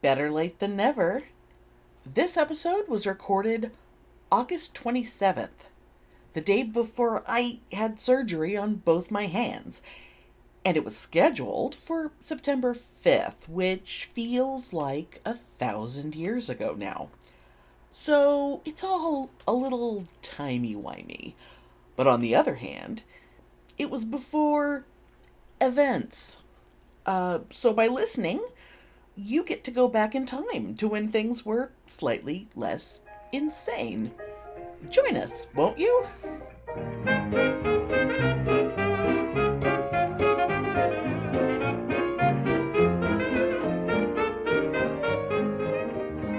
Better late than never. This episode was recorded August 27th, the day before I had surgery on both my hands. And it was scheduled for September 5th, which feels like 1,000 years ago now. So it's all a little timey-wimey. But on the other hand, it was before events. So by listening, you get to go back in time to when things were slightly less insane. Join us, won't you?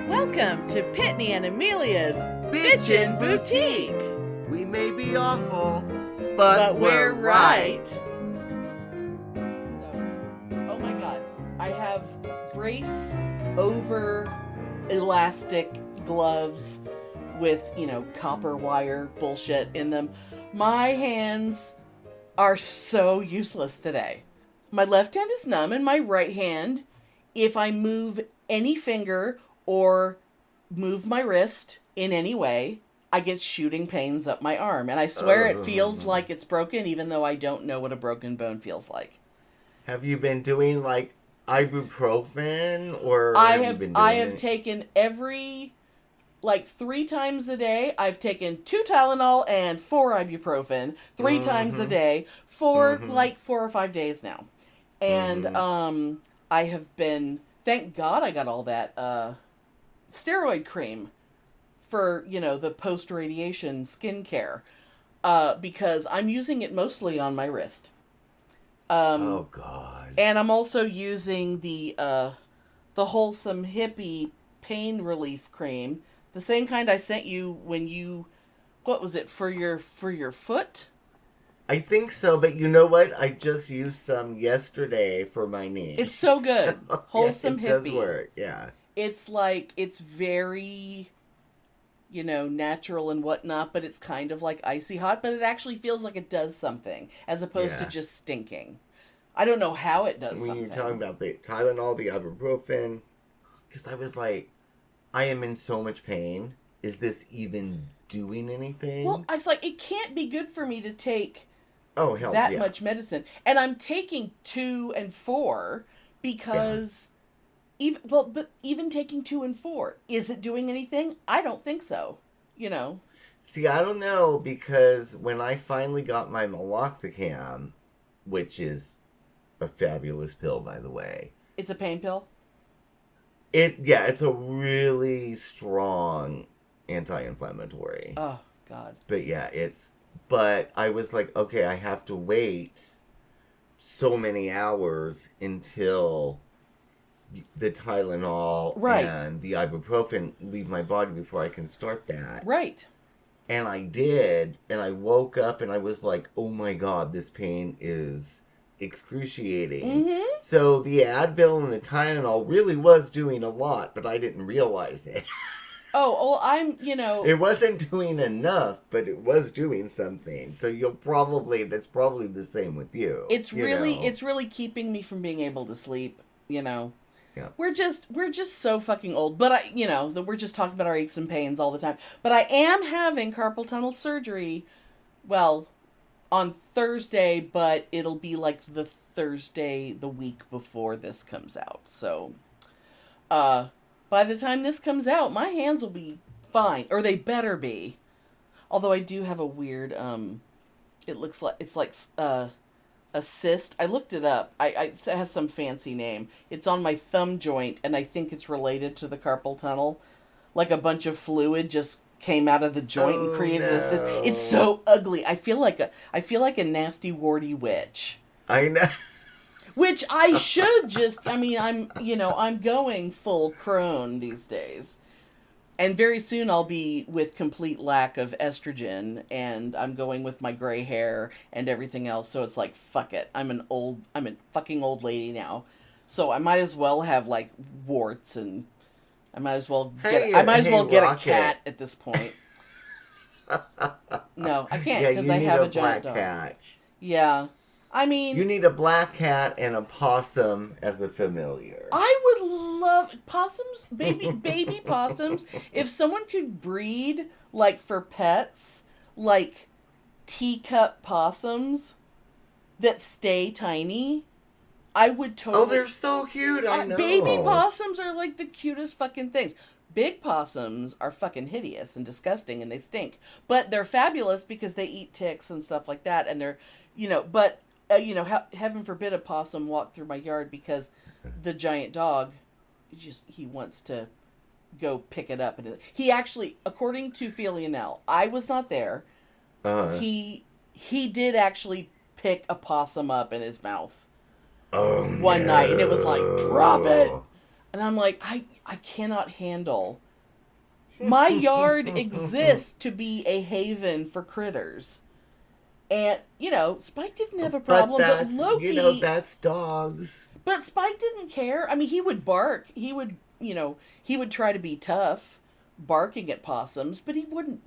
Welcome to Pitney and Amelia's Bitchin' Boutique. We may be awful, But we're right. So, oh my god, I have brace over elastic gloves with, copper wire bullshit in them. My hands are so useless today. My left hand is numb and my right hand, if I move any finger or move my wrist in any way, I get shooting pains up my arm. And I swear it feels like it's broken, even though I don't know what a broken bone feels like. Have you been doing, ibuprofen? Or I have taken every, 3 times a day. I've taken 2 Tylenol and 4 ibuprofen 3 times a day for, 4 or 5 days now. And I have been, thank God I got all that steroid cream for, the post-radiation skincare, because I'm using it mostly on my wrist. Oh, God. And I'm also using the Wholesome Hippie pain relief cream, the same kind I sent you when you, what was it, for your foot? I think so, but you know what? I just used some yesterday for my knee. It's so good. Wholesome Hippie. It does work, yeah. It's it's very, natural and whatnot, but it's kind of like icy hot, but it actually feels like it does something, as opposed to just stinking. I don't know how it does something. When you're talking about the Tylenol, the ibuprofen, because I was like, I am in so much pain. Is this even doing anything? Well, I was like, it can't be good for me to take much medicine. And I'm taking 2 and 4 because... even taking 2 and 4, is it doing anything? I don't think so, See, I don't know, because when I finally got my meloxicam, which is a fabulous pill, by the way. It's a pain pill? It's a really strong anti-inflammatory. Oh, God. But I was like, okay, I have to wait so many hours until the Tylenol and the ibuprofen leave my body before I can start that. Right. And I did, and I woke up and I was like, oh my God, this pain is excruciating. Mm-hmm. So the Advil and the Tylenol really was doing a lot, but I didn't realize it. Oh, It wasn't doing enough, but it was doing something. So that's probably the same with you. It's really keeping me from being able to sleep, Yeah. We're just so fucking old. But we're just talking about our aches and pains all the time. But I am having carpal tunnel surgery, on Thursday, but it'll be the Thursday the week before this comes out. So, by the time this comes out, my hands will be fine, or they better be. Although I do have a weird, it looks like it's a cyst. I looked it up. It has some fancy name. It's on my thumb joint, and I think it's related to the carpal tunnel. Like a bunch of fluid just came out of the joint and created a cyst. It's so ugly. I feel like a nasty warty witch. I know. Which I should just. I'm going full crone these days. And very soon I'll be with complete lack of estrogen, and I'm going with my gray hair and everything else. So it's like, fuck it. I'm a fucking old lady now. So I might as well have warts, and I might as well get a cat at this point. No, I can't because I have a giant dog. Cat. Yeah. I mean... You need a black cat and a possum as a familiar. I would love... Possums, baby possums. If someone could breed, like, for pets, like, teacup possums that stay tiny... I would totally... Oh, they're so cute, I know. Baby possums are like the cutest fucking things. Big possums are fucking hideous and disgusting and they stink. But they're fabulous because they eat ticks and stuff like that. And they're, heaven forbid a possum walk through my yard because the giant dog, he wants to go pick it up. And he actually, according to Felionel, I was not there. Uh-huh. He did actually pick a possum up in his mouth. One night, and it was like, drop it. And I'm like, I cannot handle. My yard exists to be a haven for critters. And, Spike didn't have a problem, but Loki... that's dogs. But Spike didn't care. I mean, he would bark. He would try to be tough, barking at possums, but he wouldn't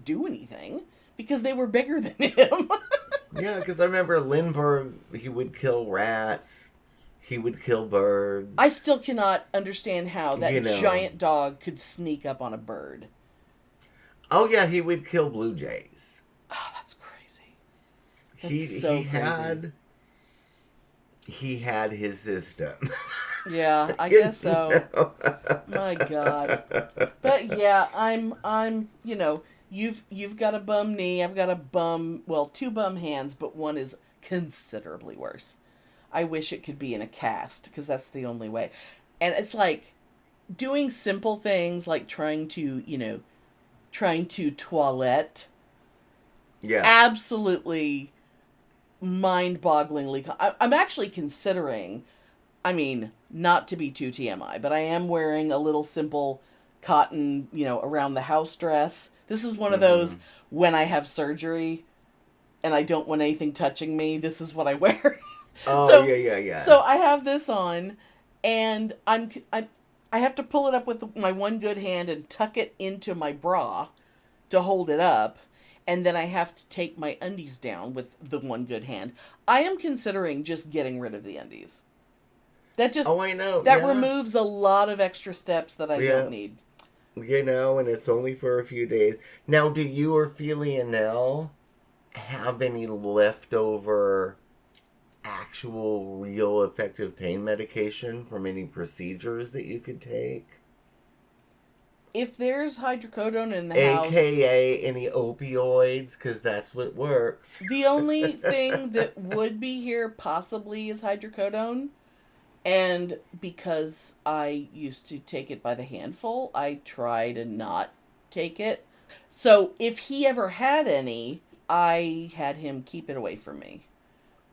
do anything because they were bigger than him. Yeah, because I remember Lindbergh, he would kill rats. He would kill birds. I still cannot understand how that giant dog could sneak up on a bird. Oh, yeah, he would kill blue jays. Oh, that's crazy. Crazy. He had his system. Yeah, I guess so. My God. But yeah, I'm you've got a bum knee, I've got two bum hands, but one is considerably worse. I wish it could be in a cast, because that's the only way. And it's like, doing simple things like trying to toilette. Yeah. Absolutely mind-bogglingly. I'm actually considering, not to be too TMI, but I am wearing a little simple cotton, around the house dress. This is one of those, when I have surgery and I don't want anything touching me, this is what I wear. Oh, yeah. So I have this on, and I have to pull it up with my one good hand and tuck it into my bra to hold it up, and then I have to take my undies down with the one good hand. I am considering just getting rid of the undies. I know. That removes a lot of extra steps that I don't need. And it's only for a few days. Now, do you or Felionel have any leftover actual real effective pain medication from any procedures that you could take? If there's hydrocodone in the house... AKA any opioids, because that's what works. The only thing that would be here possibly is hydrocodone. And because I used to take it by the handful, I try to not take it. So if he ever had any, I had him keep it away from me.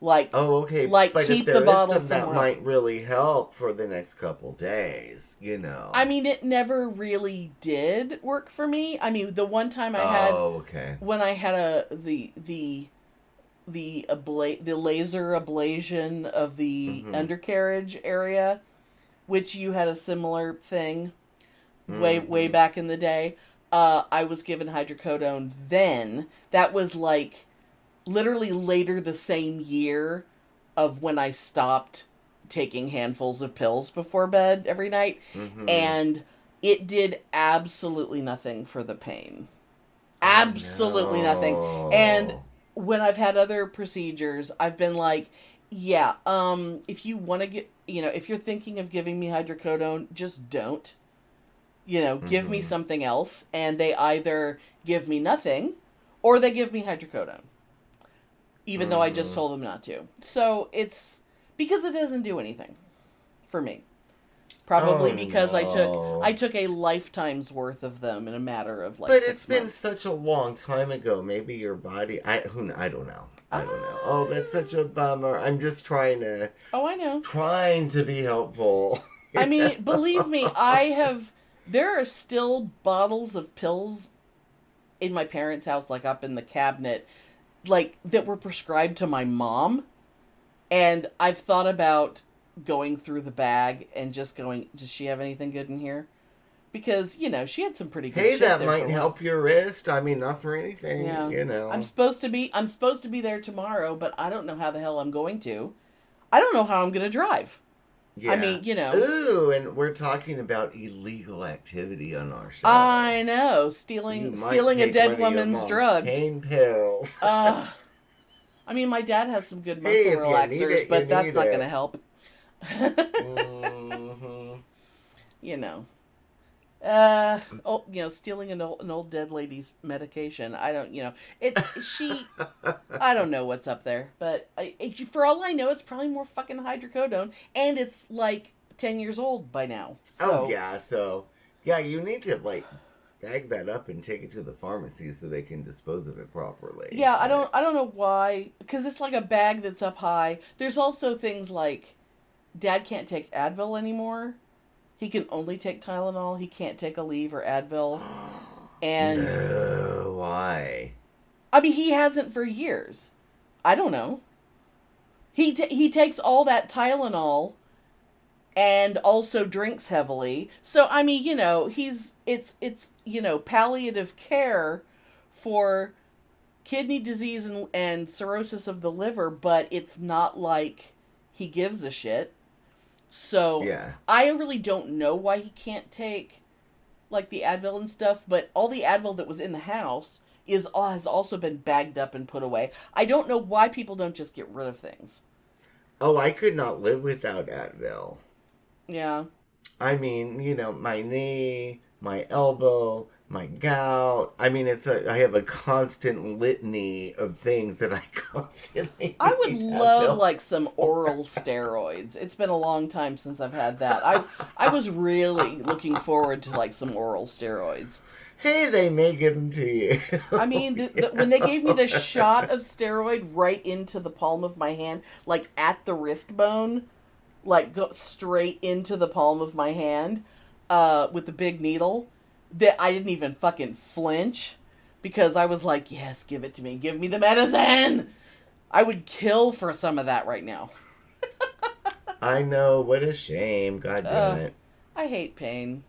Like, okay. Like, but keep if there the bottle is somewhere that might really help for the next couple days, it never really did work for me. The one time I had... okay. When I had the laser ablation of the undercarriage area, which you had a similar thing way back in the day. I was given hydrocodone then. That was like literally later the same year of when I stopped taking handfuls of pills before bed every night. And it did absolutely nothing for the pain. Absolutely nothing. And when I've had other procedures, I've been like, if you want to get, if you're thinking of giving me hydrocodone, just don't. Give me something else. And they either give me nothing or they give me hydrocodone. Even though I just told them not to. So it's because it doesn't do anything for me. Probably because I took a lifetime's worth of them in a matter of like 6 months. But it's been such a long time ago. Maybe your body... I don't know. I don't know. Oh, that's such a bummer. I'm just trying to... Oh, I know. Trying to be helpful. Believe me, there are still bottles of pills in my parents' house, like up in the cabinet, like that were prescribed to my mom. And I've thought about going through the bag and just going, does she have anything good in here? Because, she had some pretty good Hey, shit that there might help your wrist. I mean, not for anything, I'm supposed to be there tomorrow, but I don't know how the hell I'm going to. I don't know how I'm going to drive. Yeah. I mean, Ooh, and we're talking about illegal activity on our show. I know. Stealing a dead woman's drugs. Pain pills. I mean, my dad has some good muscle relaxers, but that's not going to help. Stealing an old dead lady's medication. I don't, I don't know what's up there, but for all I know, it's probably more fucking hydrocodone, and it's like 10 years old by now. So. Oh yeah, you need to bag that up and take it to the pharmacy so they can dispose of it properly. Yeah, I don't know why, because it's like a bag that's up high. There's also things like, Dad can't take Advil anymore. He can only take Tylenol. He can't take Aleve or Advil. And no, why? I mean, he hasn't for years. I don't know. He takes all that Tylenol and also drinks heavily. So I mean, it's palliative care for kidney disease and cirrhosis of the liver, but it's not like he gives a shit. So, yeah. I really don't know why he can't take, the Advil and stuff, but all the Advil that was in the house has also been bagged up and put away. I don't know why people don't just get rid of things. Oh, I could not live without Advil. Yeah. I mean, my knee, my elbow, my gout. I mean, I have a constant litany of things that I constantly I would love some oral steroids. It's been a long time since I've had that. I was really looking forward to some oral steroids. Hey, they may give them to you. I mean, when they gave me the shot of steroid right into the palm of my hand, at the wrist bone, go straight into the palm of my hand, with the big needle, that I didn't even fucking flinch, because I was like, yes, give it to me. Give me the medicine. I would kill for some of that right now. I know. What a shame. God damn it. I hate pain.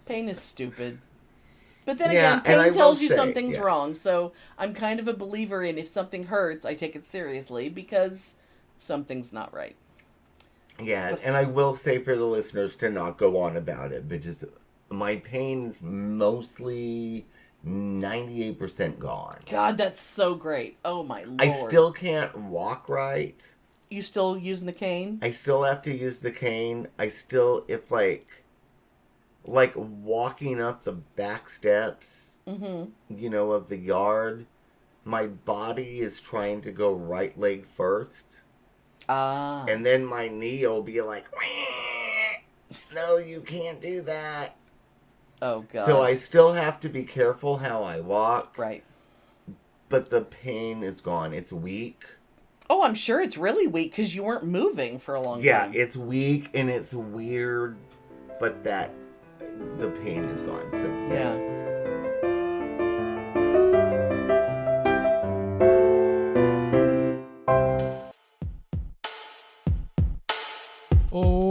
Pain is stupid. But then again, pain tells you something's wrong. So I'm kind of a believer in, if something hurts, I take it seriously, because something's not right. Yeah, and I will say for the listeners to not go on about it, but just my pain's mostly 98% gone. God, that's so great. Oh my Lord. I still can't walk right. You still using the cane? I still have to use the cane. I still, if walking up the back steps, of the yard, my body is trying to go right leg first. And then my knee will be like, no, you can't do that. Oh, God. So I still have to be careful how I walk. Right. But the pain is gone. It's weak. Oh, I'm sure it's really weak because you weren't moving for a long time. Yeah, it's weak and it's weird, but the pain is gone. So, yeah.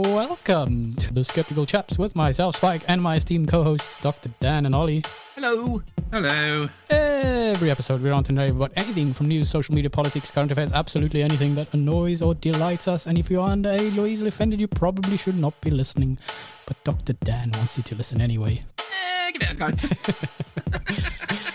Welcome to the Skeptical Chaps with myself, Spike, and my esteemed co-hosts, Dr. Dan and Ollie. Hello. Hello. Every episode we're on to know about anything from news, social media, politics, current affairs, absolutely anything that annoys or delights us. And if you're underage or easily offended, you probably should not be listening. But Dr. Dan wants you to listen anyway. Give it a go.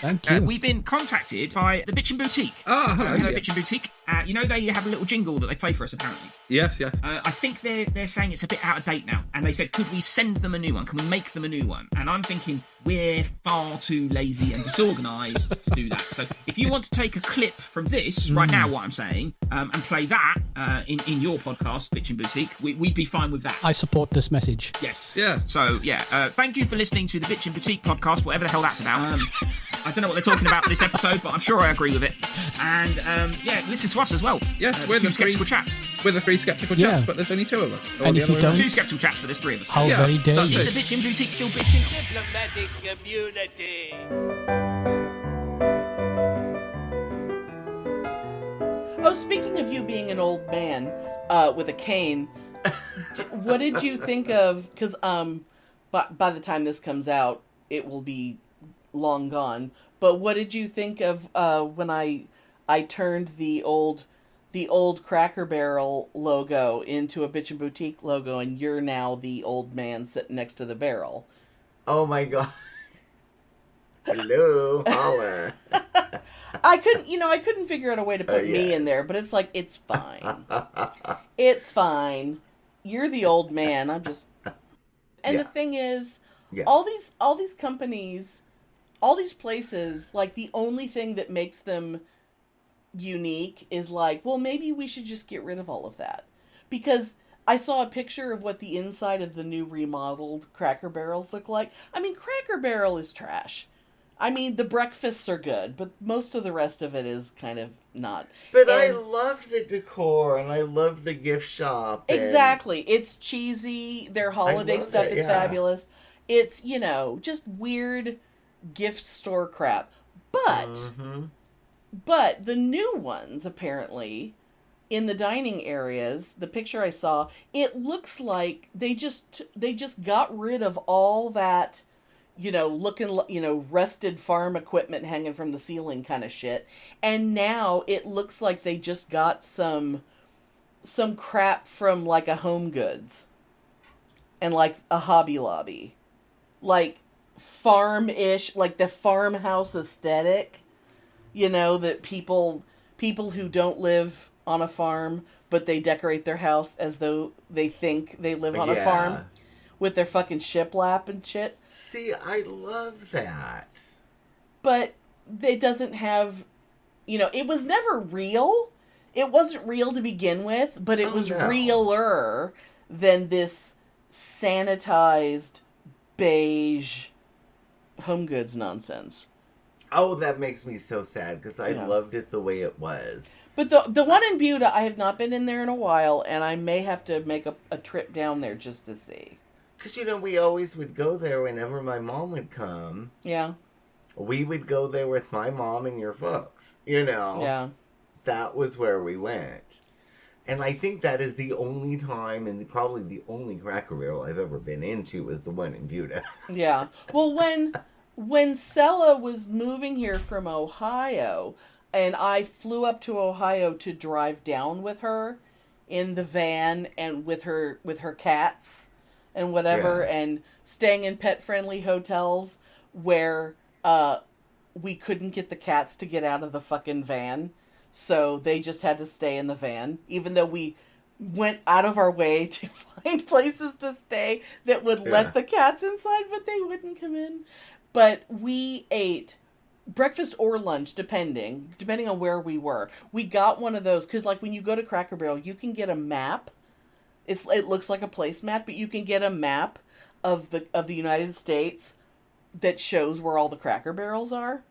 Thank you. We've been contacted by the Bitchin' Boutique. Oh, hello. Hello, Bitchin' Boutique. They have a little jingle that they play for us, apparently. Yes. I think they're saying it's a bit out of date now. And they said, could we send them a new one? Can we make them a new one? And I'm thinking, we're far too lazy and disorganised to do that. So if you want to take a clip from this, right now, what I'm saying, and play that in your podcast, Bitchin' Boutique, we'd be fine with that. I support this message. Yes. Yeah. So, thank you for listening to the Bitchin' Boutique podcast, whatever the hell that's about. I don't know what they're talking about for this episode, but I'm sure I agree with it. And, listen to us as well. Yes, we're the Skeptical Chaps. We're the three Skeptical Chaps, but there's only two of us. And if you don't... Two Skeptical Chaps, but there's three of us. How very dare you. Is the Bitchin' Boutique still bitching? Diplomatic community. Oh, speaking of you being an old man with a cane, what did you think of... Because But by the time this comes out, it will be long gone. But what did you think of when I turned the old Cracker Barrel logo into a Bitchin' Boutique logo, and you're now the old man sitting next to the barrel? Oh my god. Hello, holla. I couldn't figure out a way to put me in there, but it's like, it's fine. It's fine. You're the old man. I'm just... And the thing is, all these companies, all these places, like, the only thing that makes them unique is like, well, maybe we should just get rid of all of that. Because I saw a picture of what the inside of the new remodeled Cracker Barrels look like. I mean, Cracker Barrel is trash. I mean, the breakfasts are good, but most of the rest of it is kind of not. But I loved the decor, and I loved the gift shop. Exactly. It's cheesy. Their holiday stuff is fabulous. It's, just weird gift store crap. But the new ones, apparently, in the dining areas, the picture I saw, it looks like they just got rid of all that, rusted farm equipment hanging from the ceiling kind of shit. And now it looks like they just got some crap from, like, a Home Goods and, like, a Hobby Lobby. Like, farm-ish, like the farmhouse aesthetic, that people who don't live on a farm, but they decorate their house as though they think they live on a farm with their fucking shiplap and shit. See, I love that. But it doesn't have, it was never real. It wasn't real to begin with, but it was realer than this sanitized beige Home Goods nonsense. Oh, that makes me so sad because I loved it the way it was. But the one in Buda, I have not been in there in a while, and I may have to make a trip down there just to see. Because, we always would go there whenever my mom would come. Yeah. We would go there with my mom and your folks, Yeah. That was where we went. And I think that is the only time and probably the only Cracker Barrel I've ever been into is the one in Buda. Yeah. Well, when Sella was moving here from Ohio, and I flew up to Ohio to drive down with her in the van and with her cats and whatever, and staying in pet-friendly hotels where we couldn't get the cats to get out of the fucking van, so they just had to stay in the van, even though we went out of our way to find places to stay that would let the cats inside, but they wouldn't come in. But we ate breakfast or lunch, depending on where we were. We got one of those, because, like, when you go to Cracker Barrel, you can get a map. It looks like a placemat, but you can get a map of the United States that shows where all the Cracker Barrels are.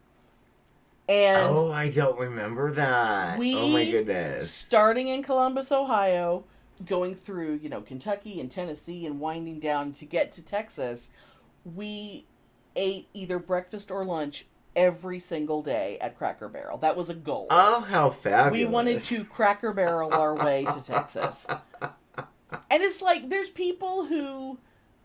And I don't remember that. Oh my goodness. Starting in Columbus, Ohio, going through, Kentucky and Tennessee and winding down to get to Texas, we ate either breakfast or lunch every single day at Cracker Barrel. That was a goal. Oh, how fabulous. We wanted to Cracker Barrel our way to Texas. And it's like, there's people who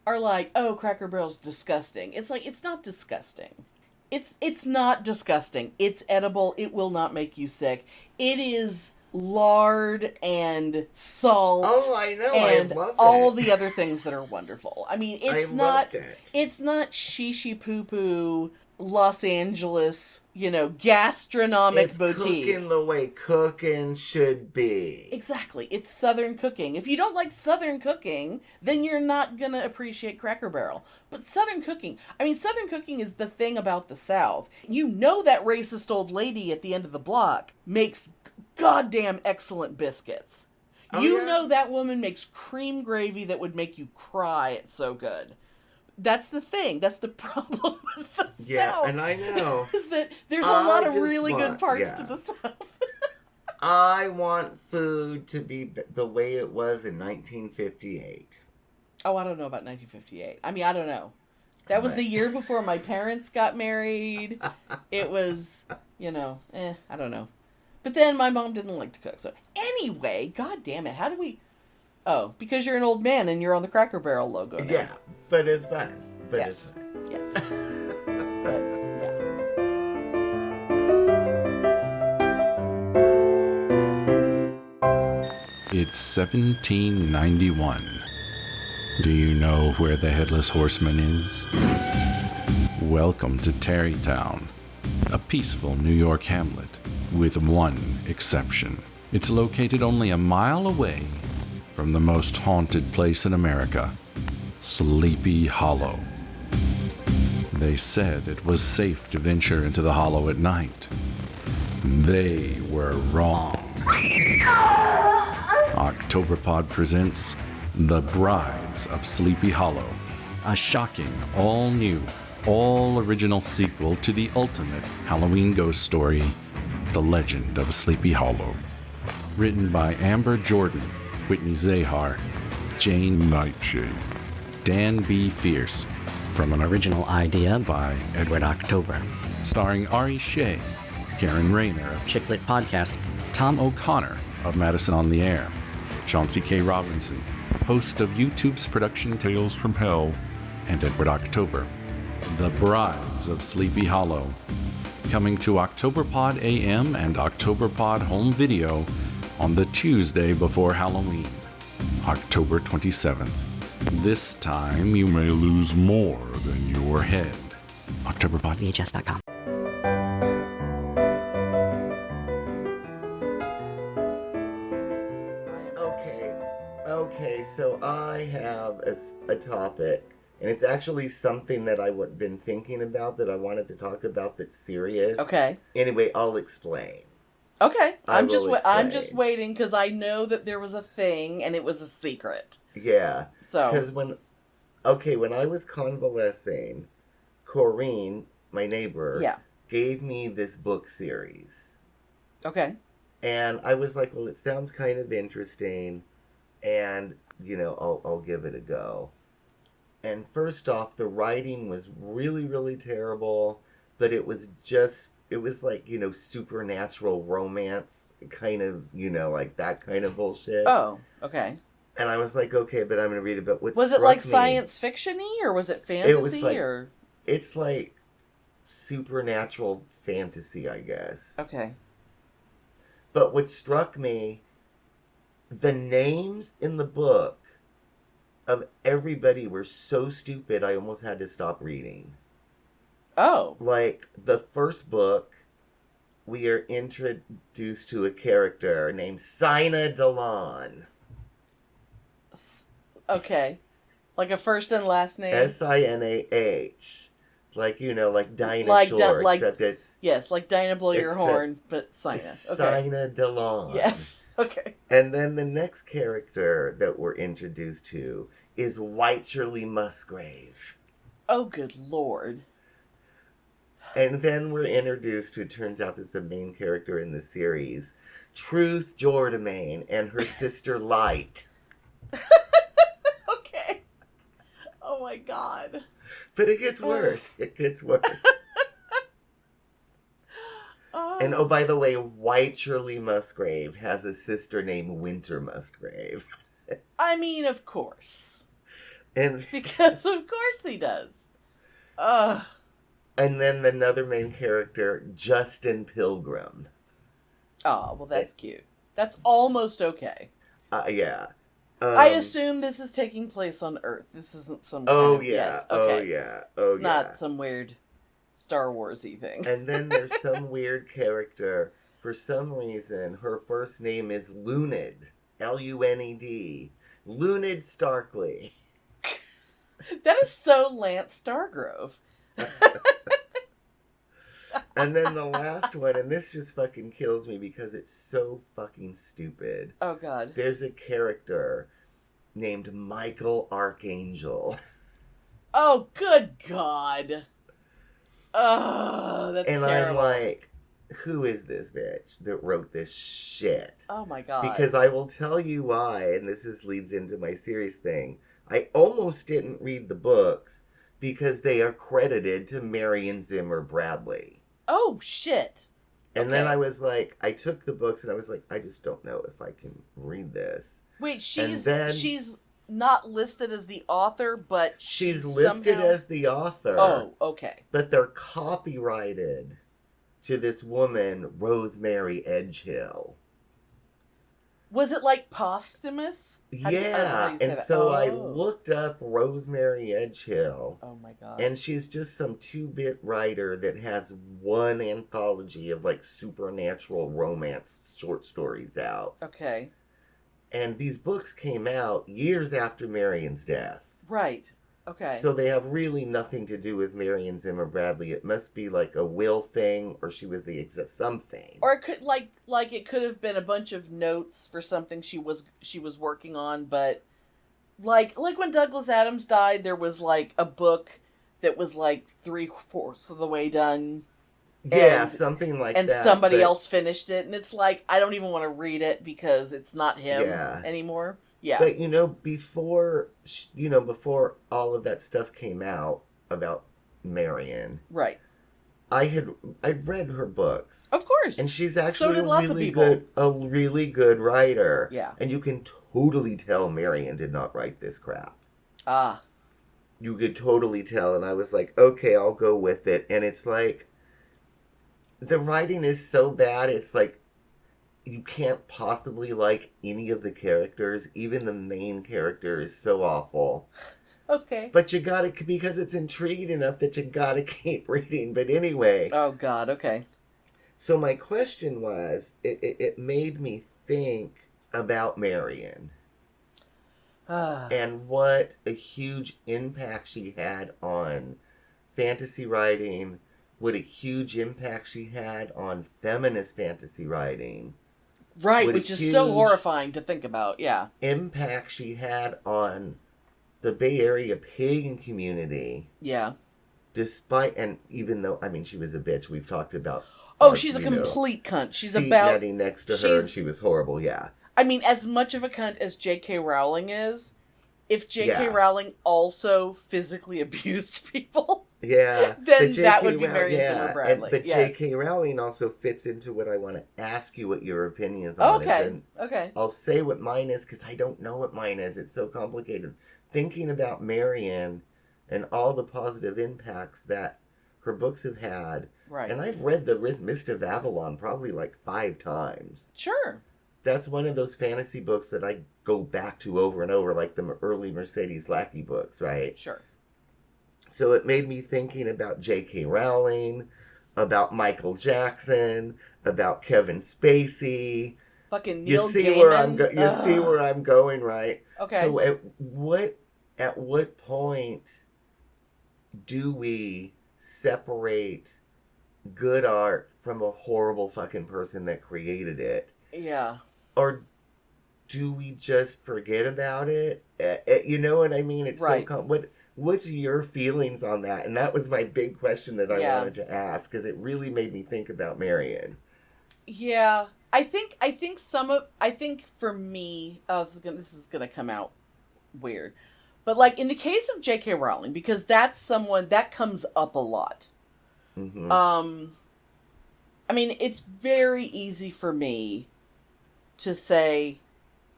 are like, oh, Cracker Barrel's disgusting. It's like, it's not disgusting. It's not disgusting. It's edible. It will not make you sick. It is lard and salt. Oh, I know. And I love all it. the other things that are wonderful. I mean, it's not shishi poo poo Los Angeles, gastronomic boutique. Cooking the way cooking should be. Exactly. It's Southern cooking. If you don't like Southern cooking, then you're not going to appreciate Cracker Barrel. But Southern cooking is the thing about the South. That racist old lady at the end of the block makes goddamn excellent biscuits. Know that woman makes cream gravy that would make you cry. It's so good. That's the thing. That's the problem with the South. Yeah, and I know. Is that there's a lot of really good parts to the South. I want food to be the way it was in 1958. Oh, I don't know about 1958. I mean, I don't know. That was the year before my parents got married. It was, I don't know. But then my mom didn't like to cook. So anyway, god damn it. How do we... Oh, because you're an old man and you're on the Cracker Barrel logo now. Yeah, But it's fun. But Yes. it's fun. Yes. But, yeah. It's 1791. Do you know where the Headless Horseman is? Welcome to Tarrytown, a peaceful New York hamlet, with one exception. It's located only a mile away from the most haunted place in America, Sleepy Hollow. They said it was safe to venture into the hollow at night. They were wrong. Octoberpod presents The Brides of Sleepy Hollow, a shocking, all-new, all-original sequel to the ultimate Halloween ghost story, The Legend of Sleepy Hollow. Written by Amber Jordan, Whitney Zahar, Jane Nightshade, Dan B. Fierce, from an original idea by Edward October. Starring Ari Shea, Karen Rayner of Chicklet Podcast, Tom O'Connor of Madison on the Air, Chauncey K. Robinson, host of YouTube's production Tales from Hell, and Edward October. The Brides of Sleepy Hollow. Coming to Octoberpod AM and Octoberpod Home Video on the Tuesday before Halloween, October 27th. This time you may lose more than your head. OctoberPodVHS.com. Okay, so I have a topic, and it's actually something that I've been thinking about that I wanted to talk about that's serious. Okay. Anyway, I'll explain. Okay. I'm explain. just waiting because I know that there was a thing and it was a secret. Yeah. So. Because when I was convalescing, Corrine, my neighbor, gave me this book series. Okay. And I was like, well, it sounds kind of interesting. And, I'll give it a go. And first off, the writing was really, really terrible. But it was like, supernatural romance, kind of, like that kind of bullshit. Oh, okay. And I was like, okay, but I'm going to read it. But what was it like science fiction-y or was it fantasy? It was like, or? It's like supernatural fantasy, I guess. Okay. But what struck me, the names in the book of everybody were so stupid, I almost had to stop reading. Oh. Like, the first book, we are introduced to a character named Sina Delon. Okay. Like a first and last name? Sinah. Like, like Dinah Shore, except it's... Yes, like Dinah Blow Your Horn, but Sina. Okay. Sina Delon. Yes, okay. And then the next character that we're introduced to is Wycherley Musgrave. Oh, good lord. And then we're introduced to, it turns out that's the main character in the series, Truth Jordamain and her sister Light. Okay. Oh my god. But it gets worse. It gets worse. And oh, by the way, Wycherley Musgrave has a sister named Winter Musgrave. I mean, of course. And because of course he does. Ugh. And then another main character, Justin Pilgrim. Oh, well, that's cute. That's almost okay. Yeah. I assume this is taking place on Earth. This isn't some... Oh, yeah. Yes, okay. Oh, yeah. Oh, it's not some weird Star Wars-y thing. And then there's some weird character. For some reason, her first name is Luned. Luned. Luned Starkley. That is so Lance Stargrove. And then the last one, and this just fucking kills me because it's so fucking stupid. Oh, God. There's a character named Michael Archangel. Oh, good God. Oh, that's terrible. And I'm like, who is this bitch that wrote this shit? Oh, my God. Because I will tell you why, and leads into my serious thing. I almost didn't read the books because they are credited to Marion Zimmer Bradley. Oh, shit. And then I was like, I took the books and I was like, I just don't know if I can read this. Wait, she's not listed as the author, but she's listed somehow... as the author. Oh, okay. But they're copyrighted to this woman, Rosemary Edgehill. Was it like posthumous? Yeah, and so I looked up Rosemary Edgehill. Oh my god. And she's just some 2-bit writer that has one anthology of like supernatural romance short stories out. Okay. And these books came out years after Marion's death. Right. Okay. So they have really nothing to do with Marion Zimmer Bradley. It must be like a will thing, or she was the something. Or it could like it could have been a bunch of notes for something she was working on, but like when Douglas Adams died, there was like a book that was like 3/4 of the way done. Yeah, something like that. And somebody else finished it, and it's like I don't even want to read it because it's not him anymore. Yeah. But, before all of that stuff came out about Marion. Right. I've read her books. Of course. And she's actually so did lots of people. a really good writer. Yeah. And you can totally tell Marion did not write this crap. Ah. You could totally tell, and I was like, okay, I'll go with it. And it's like, the writing is so bad, it's like, you can't possibly like any of the characters. Even the main character is so awful. Okay. But you gotta, because it's intriguing enough that you gotta keep reading. But anyway. Oh, God, okay. So my question was, it made me think about Marion. And what a huge impact she had on fantasy writing. What a huge impact she had on feminist fantasy writing. Right, which is so horrifying to think about, yeah. Impact she had on the Bay Area pagan community. Yeah. Despite, and even though, she was a bitch, we've talked about. Oh, she's a complete cunt. She's about... next to her, and she was horrible, yeah. As much of a cunt as J.K. Rowling is, if J.K. Rowling also physically abused people... Yeah. Then that would be Marion Zimmer Bradley. But J.K. Rowling also fits into what I want to ask you what your opinion is on. Okay. I'll say what mine is because I don't know what mine is. It's so complicated. Thinking about Marion and all the positive impacts that her books have had. Right. And I've read The Mist of Avalon probably like 5 times. Sure. That's one of those fantasy books that I go back to over and over, like the early Mercedes Lackey books, right? Sure. So it made me thinking about J.K. Rowling, about Michael Jackson, about Kevin Spacey. Fucking Neil Gaiman. You see where I'm going, right? Okay. So at what point do we separate good art from a horrible fucking person that created it? Yeah. Or do we just forget about it? You know what I mean? It's right. What's your feelings on that? And that was my big question that I wanted to ask, because it really made me think about Marion. Yeah, I think for me, this is gonna come out weird, but like in the case of J.K. Rowling, because that's someone that comes up a lot. Mm-hmm. It's very easy for me to say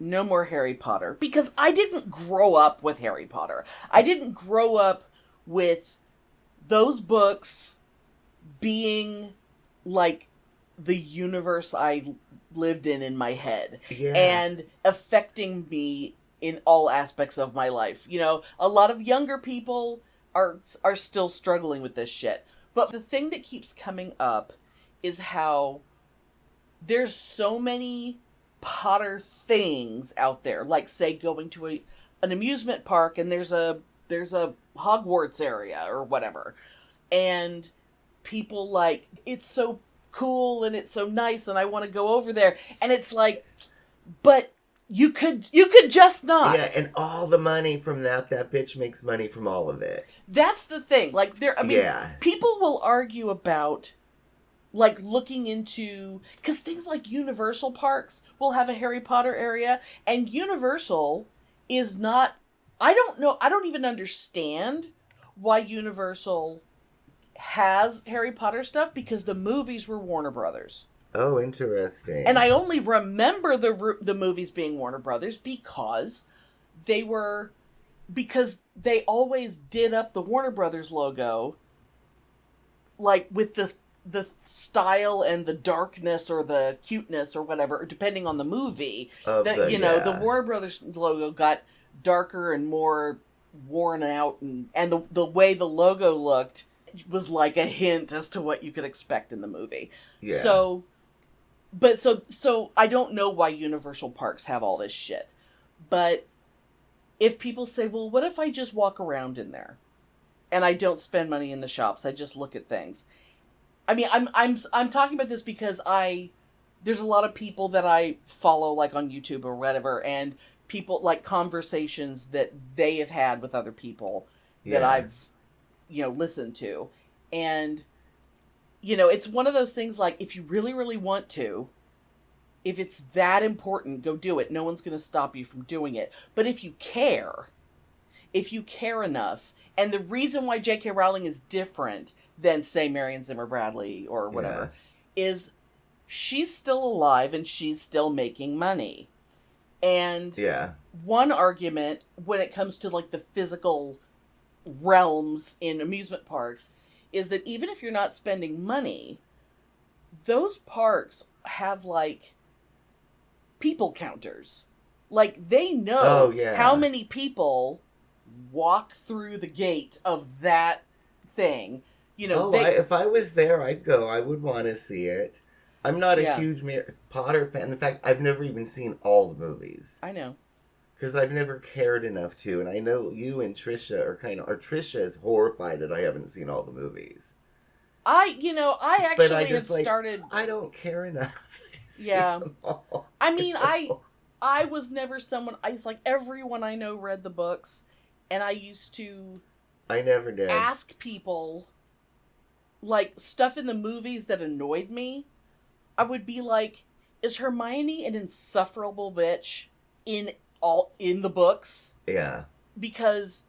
no more Harry Potter, because I didn't grow up with Harry Potter. I didn't grow up with those books being like the universe I lived in my head and affecting me in all aspects of my life. A lot of younger people are still struggling with this shit. But the thing that keeps coming up is how there's so many Potter things out there, like say going to an amusement park and there's a Hogwarts area or whatever, and people like, it's so cool and it's so nice and I want to go over there, and it's like, but you could just not. Yeah, and all the money from that bitch makes money from all of it. That's the thing. Like people will argue about like looking into, because things like Universal Parks will have a Harry Potter area, and Universal is not, I don't even understand why Universal has Harry Potter stuff, because the movies were Warner Brothers. Oh, interesting. And I only remember the movies being Warner Brothers because because they always did up the Warner Brothers logo, like with the style and the darkness or the cuteness or whatever, depending on the movie. The Warner Brothers logo got darker and more worn out, and the way the logo looked was like a hint as to what you could expect in the movie. Yeah. So I don't know why Universal Parks have all this shit. But if people say, well, what if I just walk around in there and I don't spend money in the shops, I just look at things. I mean, I'm talking about this because there's a lot of people that I follow, like on YouTube or whatever, and people, like, conversations that they have had with other people that I've, listened to. And, it's one of those things, like, if you really, really want to, if it's that important, go do it. No one's going to stop you from doing it. But if you care enough, and the reason why J.K. Rowling is different than, say, Marion Zimmer Bradley or whatever, is she's still alive and she's still making money. And one argument when it comes to, like, the physical realms in amusement parks is that even if you're not spending money, those parks have, like, people counters. Like, they know how many people walk through the gate of that thing. If I was there, I'd go. I would want to see it. I'm not a huge Potter fan. In fact, I've never even seen all the movies. I know. Because I've never cared enough to. And I know you and Trisha are Trisha is horrified that I haven't seen all the movies. I actually have started... I don't care enough to see them all. I mean, I was never someone... I was like, everyone I know read the books, and I used to... I never did. Ask people, like, stuff in the movies that annoyed me. I would be like, is Hermione an insufferable bitch in the books? Yeah. Because...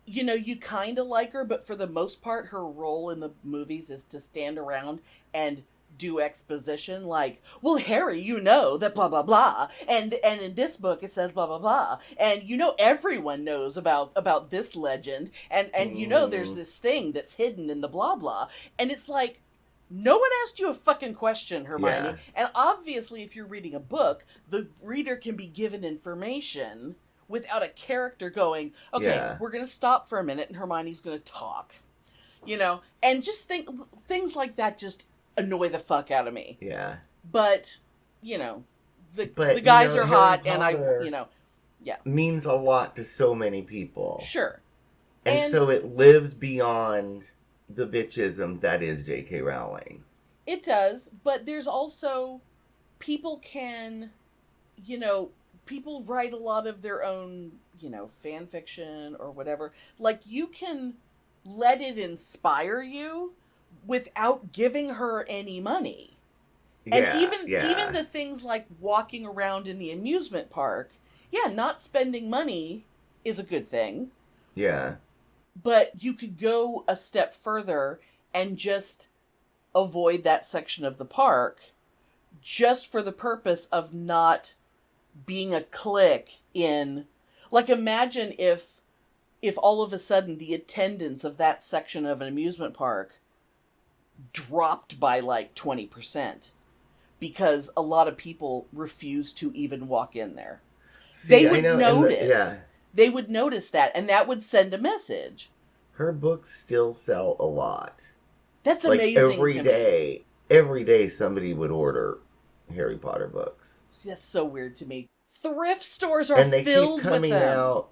you kind of like her, but for the most part, her role in the movies is to stand around and do exposition, like, well, Harry, that blah, blah, blah, and in this book, it says blah, blah, blah, and everyone knows about this legend, and there's this thing that's hidden in the blah, blah, and it's like, no one asked you a fucking question, Hermione, and obviously, if you're reading a book, the reader can be given information without a character going, okay, we're going to stop for a minute and Hermione's going to talk. And just things like that just annoy the fuck out of me. Yeah. But, the guys are hot and means a lot to so many people. Sure. And so it lives beyond the bitchism that is J.K. Rowling. It does, but there's also, people can, people write a lot of their own, fan fiction or whatever. Like, you can let it inspire you without giving her any money. And even the things like walking around in the amusement park, not spending money is a good thing. Yeah. But you could go a step further and just avoid that section of the park just for the purpose of not being a clique in, like, imagine if all of a sudden the attendance of that section of an amusement park dropped by like 20% because a lot of people refuse to even walk in there. They would notice. They would notice that, and that would send a message. Her books still sell a lot. That's amazing. Every day somebody would order Harry Potter books. See, that's so weird to me. Thrift stores are filled with them.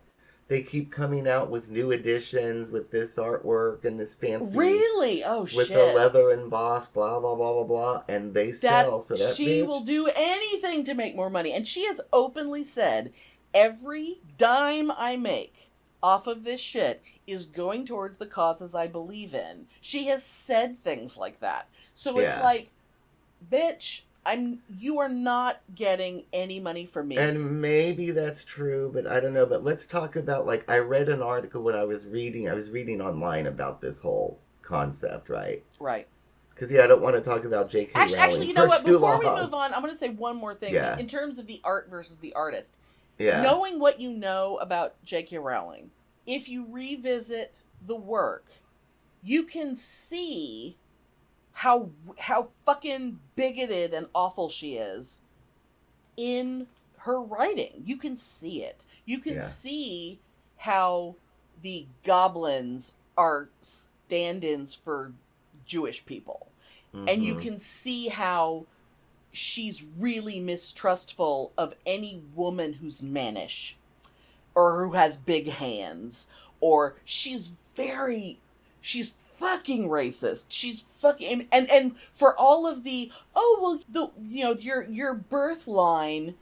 They keep coming out with new editions with this artwork and this fancy... Really? Oh, shit. With the leather embossed, blah, blah, blah, blah, blah. And they sell, so that she will do anything to make more money. And she has openly said, every dime I make off of this shit is going towards the causes I believe in. She has said things like that. So it's like, bitch... you are not getting any money from me. And maybe that's true, but I don't know. But let's talk about, like, I read an article when I was reading online about this whole concept, right? Right. Because, I don't want to talk about J.K. Rowling Actually, you know what? Before we move on, I'm going to say one more thing. Yeah. In terms of the art versus the artist, knowing what you know about J.K. Rowling, if you revisit the work, you can see how fucking bigoted and awful she is in her writing. You can see it. You can see how the goblins are stand-ins for Jewish people. Mm-hmm. And you can see how she's really mistrustful of any woman who's mannish or who has big hands, or she's fucking racist. She's fucking, and for all of the, your birth line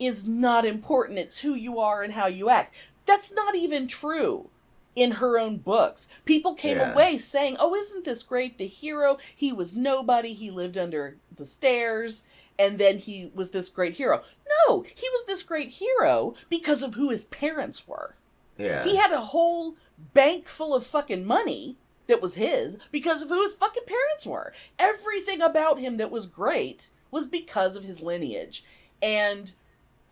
is not important. It's who you are and how you act. That's not even true in her own books. People came away saying, oh, isn't this great? The hero, he was nobody. He lived under the stairs. And then he was this great hero. No, he was this great hero because of who his parents were. Yeah. He had a whole bank full of fucking money that was his because of who his fucking parents were. Everything about him that was great was because of his lineage. And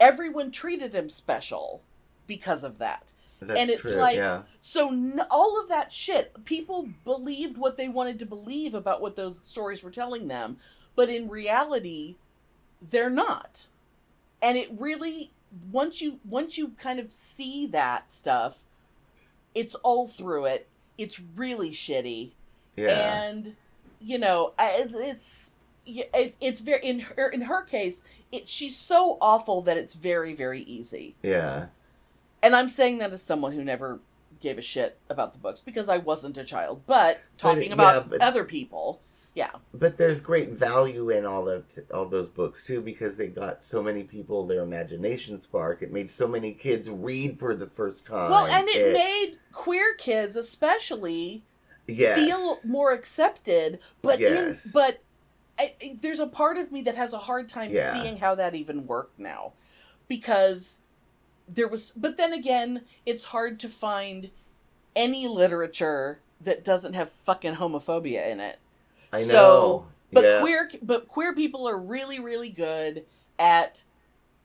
everyone treated him special because of that. That's and it's true, like, so all of that shit, people believed what they wanted to believe about what those stories were telling them. But in reality, they're not. And it really, once you kind of see that stuff, it's all through it. It's really shitty. Yeah. And, it's very, in her case, she's so awful that it's very, very easy. Yeah. And I'm saying that as someone who never gave a shit about the books because I wasn't a child. But talking about other people, But there's great value in all those books too because they got so many people their imagination spark. It made so many kids read for the first time. Well, and it made queer kids especially feel more accepted. But there's a part of me that has a hard time seeing how that even worked now, because but then again, it's hard to find any literature that doesn't have fucking homophobia in it. I know. But queer people are really, really good at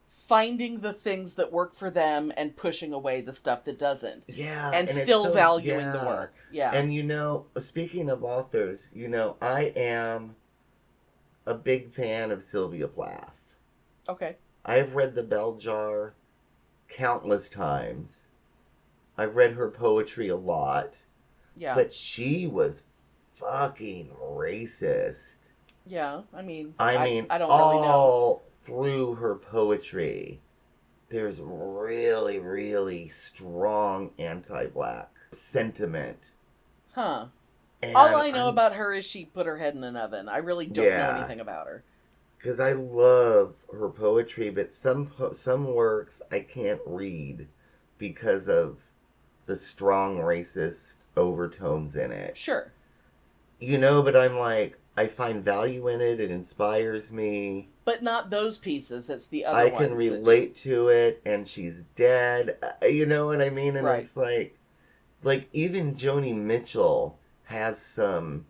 finding the things that work for them and pushing away the stuff that doesn't. Yeah. And still valuing the work. Yeah. And speaking of authors, I am a big fan of Sylvia Plath. Okay. I've read The Bell Jar countless times. I've read her poetry a lot. Yeah. But she was fucking racist. Yeah, I don't really know. All through her poetry, there's really, really strong anti-black sentiment. Huh. And all I know about her is she put her head in an oven. I really don't know anything about her. Because I love her poetry, but some works I can't read because of the strong racist overtones in it. Sure. But I'm like, I find value in it. It inspires me. But not those pieces. It's the other ones. I can relate to it, and she's dead. You know what I mean? And it's like even Joni Mitchell has some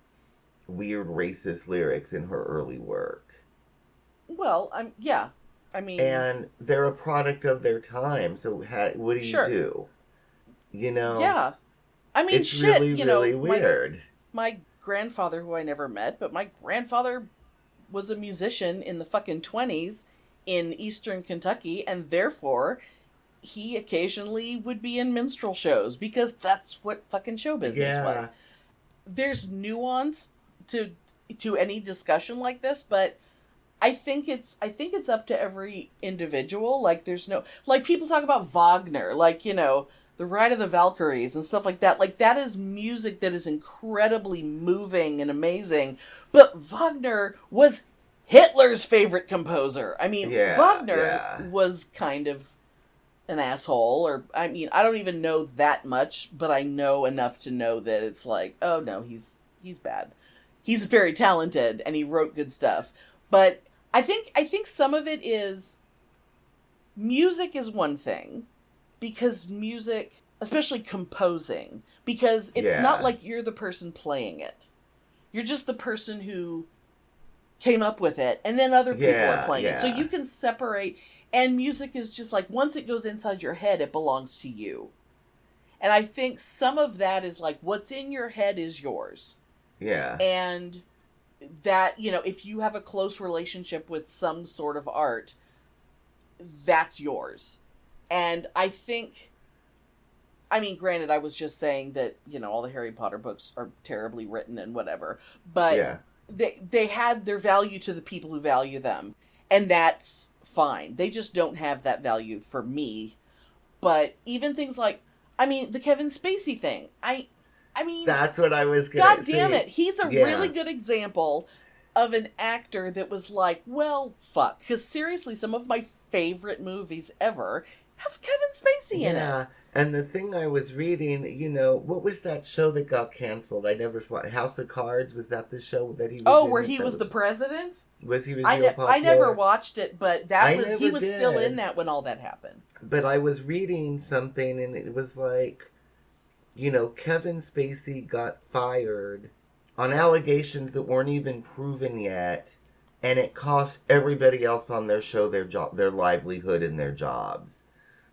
weird racist lyrics in her early work. Well, and they're a product of their time. So what do you do? Yeah. It's really, really weird. My grandfather, who I never met, but my grandfather was a musician in the fucking 20s in eastern Kentucky, and therefore he occasionally would be in minstrel shows because that's what fucking show business was. There's nuance to any discussion like this, but I think it's up to every individual. Like, there's no, like, people talk about Wagner, like, the Ride of the Valkyries and stuff like that. Like, that is music that is incredibly moving and amazing. But Wagner was Hitler's favorite composer. Wagner was kind of an asshole. Or, I don't even know that much, but I know enough to know that it's like, oh no, he's bad. He's very talented and he wrote good stuff. But I think some of it is music is one thing. Because music, especially composing, because it's not like you're the person playing it. You're just the person who came up with it, and then other people are playing it. So you can separate, And music is just like, once it goes inside your head, it belongs to you. And I think some of that is like, what's in your head is yours. Yeah. And that, you know, if you have a close relationship with some sort of art, that's yours. And I think, I mean, granted, I was just saying that, you know, all the Harry Potter books are terribly written and whatever, but they had their value to the people who value them. And that's fine. They just don't have that value for me. But even things like, I mean, the Kevin Spacey thing, I mean... That's what I was going to say. God damn it. He's a really good example of an actor that was like, well, fuck. Because seriously, some of my favorite movies ever have Kevin Spacey in it. Yeah, and the thing I was reading, you know, what was that show that got canceled? I never watched. House of Cards, was that the show that he was in? Oh, where he was the president? Was he real popular? I never watched it, but he was still in that when all that happened. But I was reading something, and it was like, you know, Kevin Spacey got fired on allegations that weren't even proven yet, and it cost everybody else on their show their livelihood and their jobs.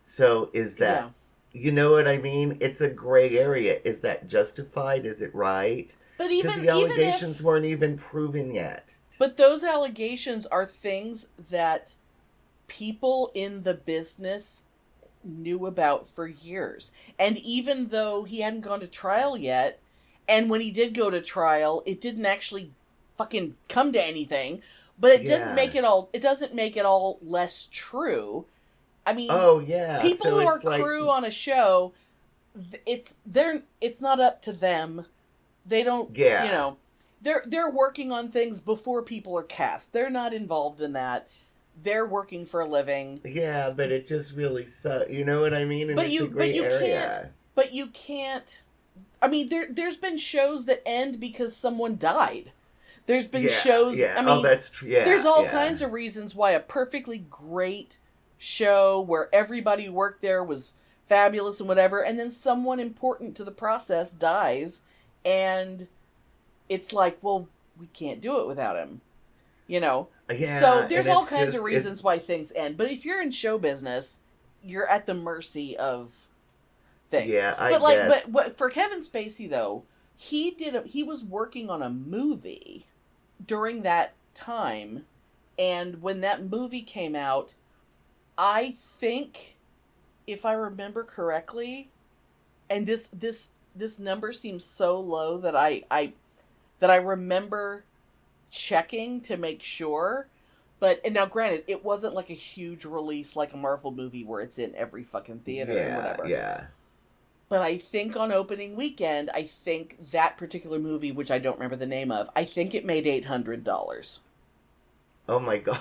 So is that, you know what I mean? It's a gray area. Is that justified? Is it right? But even the allegations weren't even proven yet. But those allegations are things that people in the business knew about for years. And even though he hadn't gone to trial yet, and when he did go to trial, it didn't actually fucking come to anything, but it doesn't make it all less true. I mean, people who are crew on a show, it's not up to them. They don't, you know, they're working on things before people are cast. They're not involved in that. They're working for a living. Yeah, but it just really sucks. You know what I mean? And it's a gray area. But you can't. I mean, there's been shows that end because someone died. There's been shows. I mean, that's true. Yeah, there's all kinds of reasons why a perfectly great show where everybody who worked there was fabulous and whatever, and then someone important to the process dies, and it's like, well, we can't do it without him, you know. So there's all kinds of reasons why things end. But if you're in show business, you're at the mercy of things. Yeah, but for Kevin Spacey though, he was working on a movie during that time, and when that movie came out, I think, if I remember correctly, and this number seems so low that I remember checking to make sure, and now granted, it wasn't like a huge release like a Marvel movie where it's in every fucking theater or whatever. Yeah. But I think on opening weekend, I think that particular movie, which I don't remember the name of, I think it made $800. Oh my god.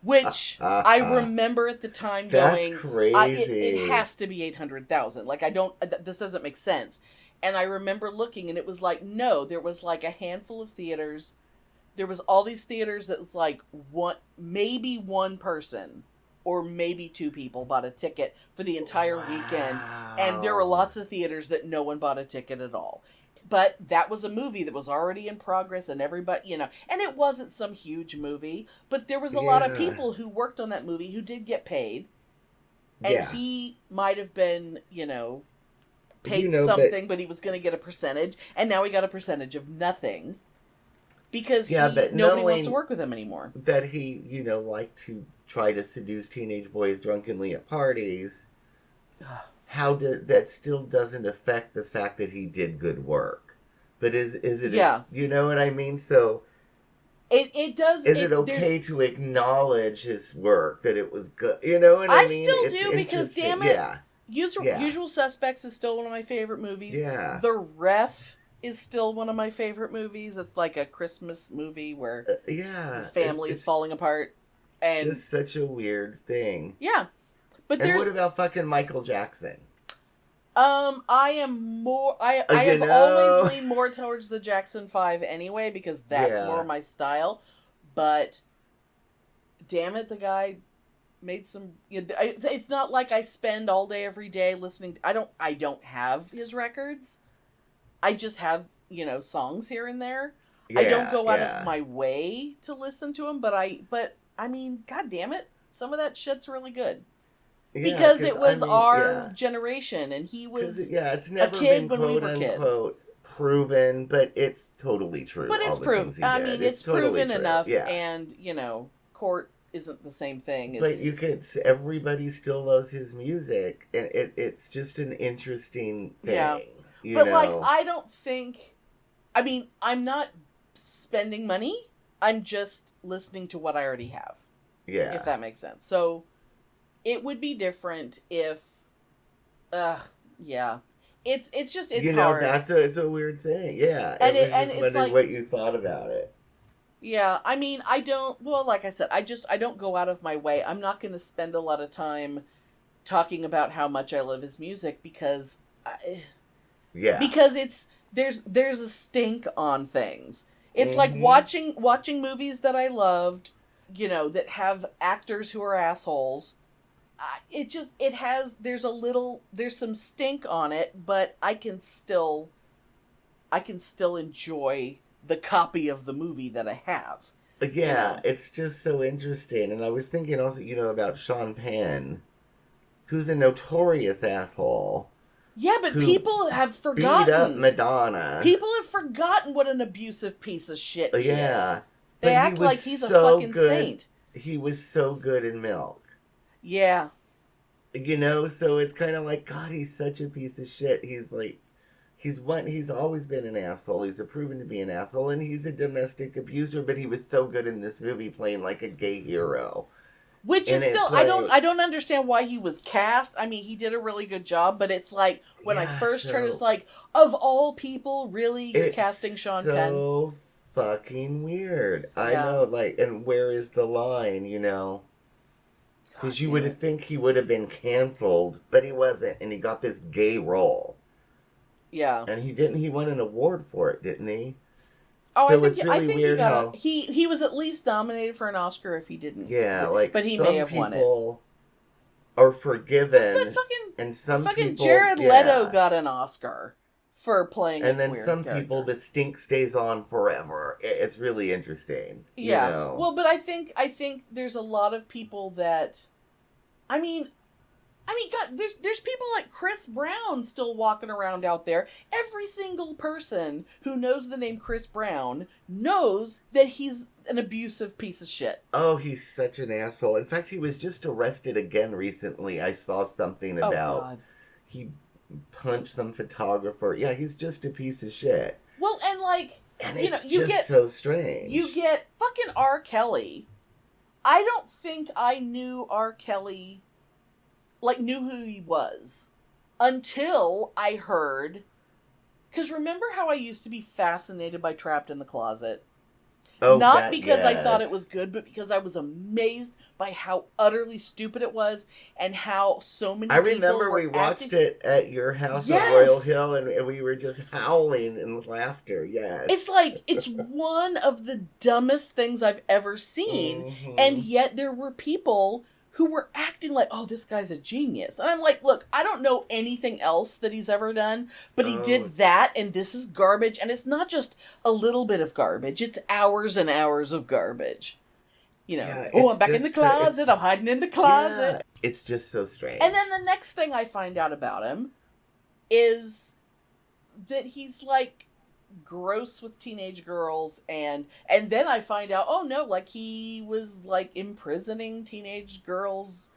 Which I remember at the time going, that's crazy. It has to be 800,000. Like, this doesn't make sense. And I remember looking, and it was like, no, there was like a handful of theaters. There was all these theaters that was like maybe one person or maybe two people bought a ticket for the entire weekend. And there were lots of theaters that no one bought a ticket at all. But that was a movie that was already in progress, and everybody, you know, and it wasn't some huge movie, but there was a lot of people who worked on that movie who did get paid. And he might have been, you know, paid something, but he was going to get a percentage, and now he got a percentage of nothing because nobody wants to work with him anymore. That he, you know, liked to try to seduce teenage boys drunkenly at parties. That still doesn't affect the fact that he did good work. But is it you know what I mean? So it does. Is it okay to acknowledge his work, that it was good? You know what I mean? I still do, because damn it, Usual Suspects is still one of my favorite movies. Yeah. The Ref is still one of my favorite movies. It's like a Christmas movie where his family is falling apart. And just such a weird thing. Yeah. But what about fucking Michael Jackson? I am more. I have always leaned more towards the Jackson 5 anyway, because that's more my style. But damn it, the guy made some. It's not like I spend all day every day listening. I don't have his records. I just have songs here and there. I don't go out of my way to listen to him, but I mean, god damn it. some of that shit's really good. Because it was our generation, and he was it's never a kid been when we quote were kids. Unquote proven, but it's totally true. But it's proven. I mean, it's totally proven true. enough, yeah. and court isn't the same thing. But everybody still loves his music, and it's just an interesting thing. Yeah. But I don't think. I mean, I'm not spending money. I'm just listening to what I already have. Yeah. If that makes sense. So, it would be different if. Yeah. It's hard. It's a weird thing. Yeah. And I was just wondering what you thought about it. Yeah, I mean, I don't, well, like I said, I don't go out of my way. I'm not going to spend a lot of time talking about how much I love his music because there's a stink on things. It's like watching movies that I loved, that have actors who are assholes. There's some stink on it, but I can still enjoy the copy of the movie that I have. Yeah, it's just so interesting. And I was thinking also, about Sean Penn, who's a notorious asshole. Yeah, but people have forgotten. Beat up Madonna. People have forgotten what an abusive piece of shit he is. They But act like he's a fucking saint. He was so good in Milk. Yeah. So it's kind of like, God, he's such a piece of shit. He's like, he's always been an asshole. He's proven to be an asshole, and he's a domestic abuser, but he was so good in this movie playing like a gay hero. Which is still, I don't understand why he was cast. I mean, he did a really good job, but it's like, when I first heard, it's like, of all people, really, you're casting Sean Penn? So fucking weird. I know, and where is the line, Because you would think he would have been canceled, but he wasn't, and he got this gay role. Yeah. And he won an award for it, didn't he? Oh, so I think really weird how he was at least nominated for an Oscar if he didn't. Yeah, but he may have won it. Some people are forgiven, and some fucking people, Jared Leto got an Oscar for playing. And then weird some character. people, the stink stays on forever. It's really interesting. Yeah. Well, but I think there's a lot of people that, I mean, God, there's people like Chris Brown still walking around out there. Every single person who knows the name Chris Brown knows that he's an abusive piece of shit. Oh, he's such an asshole. In fact, he was just arrested again recently. I saw something about he punched some photographer. Yeah, he's just a piece of shit. Well, and you get so strange. You get fucking R. Kelly. I don't think I knew R. Kelly. Knew who he was until I heard, because remember how I used to be fascinated by Trapped in the Closet? Not because I thought it was good, but because I was amazed by how utterly stupid it was and how so many people remember we watched it at your house at Royal Hill, and we were just howling in laughter. Yes. It's one of the dumbest things I've ever seen, and yet there were people who were acting like, oh, this guy's a genius. And I'm like, look, I don't know anything else that he's ever done, but he did that, and this is garbage. And it's not just a little bit of garbage. It's hours and hours of garbage. I'm back in the closet. I'm hiding in the closet. Yeah, it's just so strange. And then the next thing I find out about him is that he's, gross with teenage girls, and then I find out, oh no, he was imprisoning teenage girls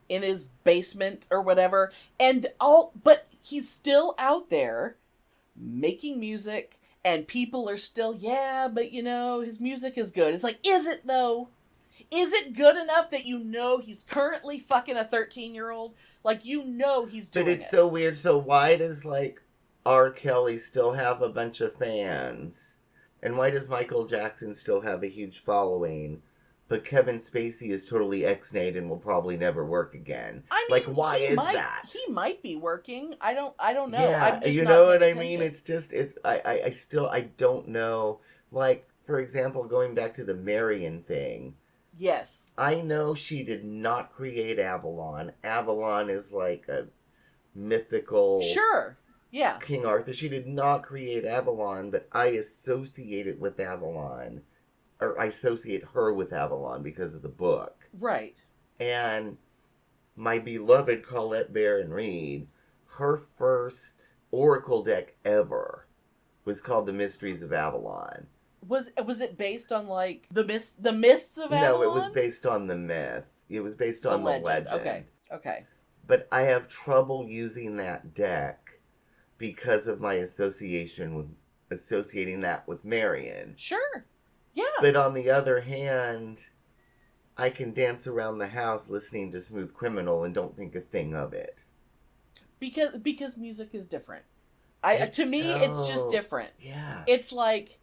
in his basement or whatever, but he's still out there making music, and people are still, but his music is good. It's like, is it though? Is it good enough that he's currently fucking a 13-year-old? He's doing it. But it's so weird. So why does R. Kelly still have a bunch of fans? And why does Michael Jackson still have a huge following? But Kevin Spacey is totally ex-nayed and will probably never work again. I mean, why is that? He might be working. I don't know. Yeah, you know what I mean? It's just, I don't know. For example, going back to the Marion thing. Yes. I know she did not create Avalon. Avalon is a mythical... Sure. Yeah. King Arthur. She did not create Avalon, but I associate it with Avalon. Or I associate her with Avalon because of the book. Right. And my beloved Colette Baron Reed, her first Oracle deck ever was called The Mysteries of Avalon. Was it based on like the mists of Avalon? No, it was based on the myth. It was based on the legend. Okay. But I have trouble using that deck because of my associating that with Marion. Sure. Yeah. But on the other hand, I can dance around the house listening to Smooth Criminal and don't think a thing of it. Because music is different. It's just different. Yeah. It's like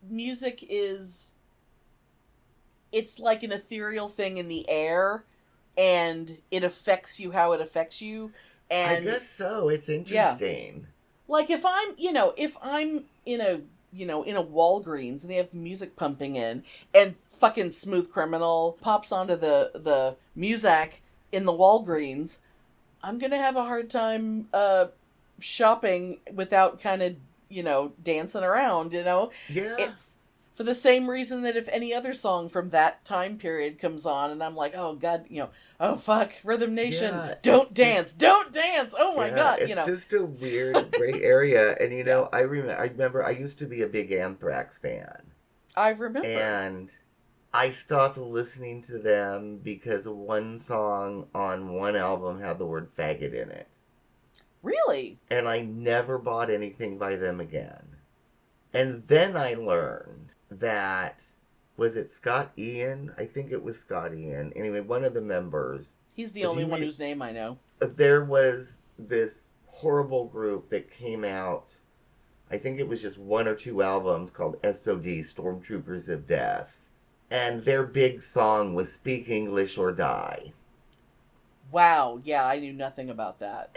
music is, it's like an ethereal thing in the air, and it affects you how it affects you. And I guess so. It's interesting. Yeah. Like if I'm in a Walgreens and they have music pumping in, and fucking Smooth Criminal pops onto the music in the Walgreens, I'm gonna have a hard time shopping without kind of dancing around, Yeah. For the same reason that if any other song from that time period comes on and I'm like, oh god, oh fuck, Rhythm Nation, don't dance, oh my god, it's just a weird gray area. And I remember I used to be a big Anthrax fan. I remember. And I stopped listening to them because one song on one album had the word faggot in it. Really? And I never bought anything by them again. And then I learned that, was it Scott Ian? I think it was Scott Ian. Anyway, one of the members. He's the only one whose name I know. There was this horrible group that came out, I think it was just 1 or 2 albums, called SOD, Stormtroopers of Death. And their big song was Speak English or Die. Wow, yeah, I knew nothing about that.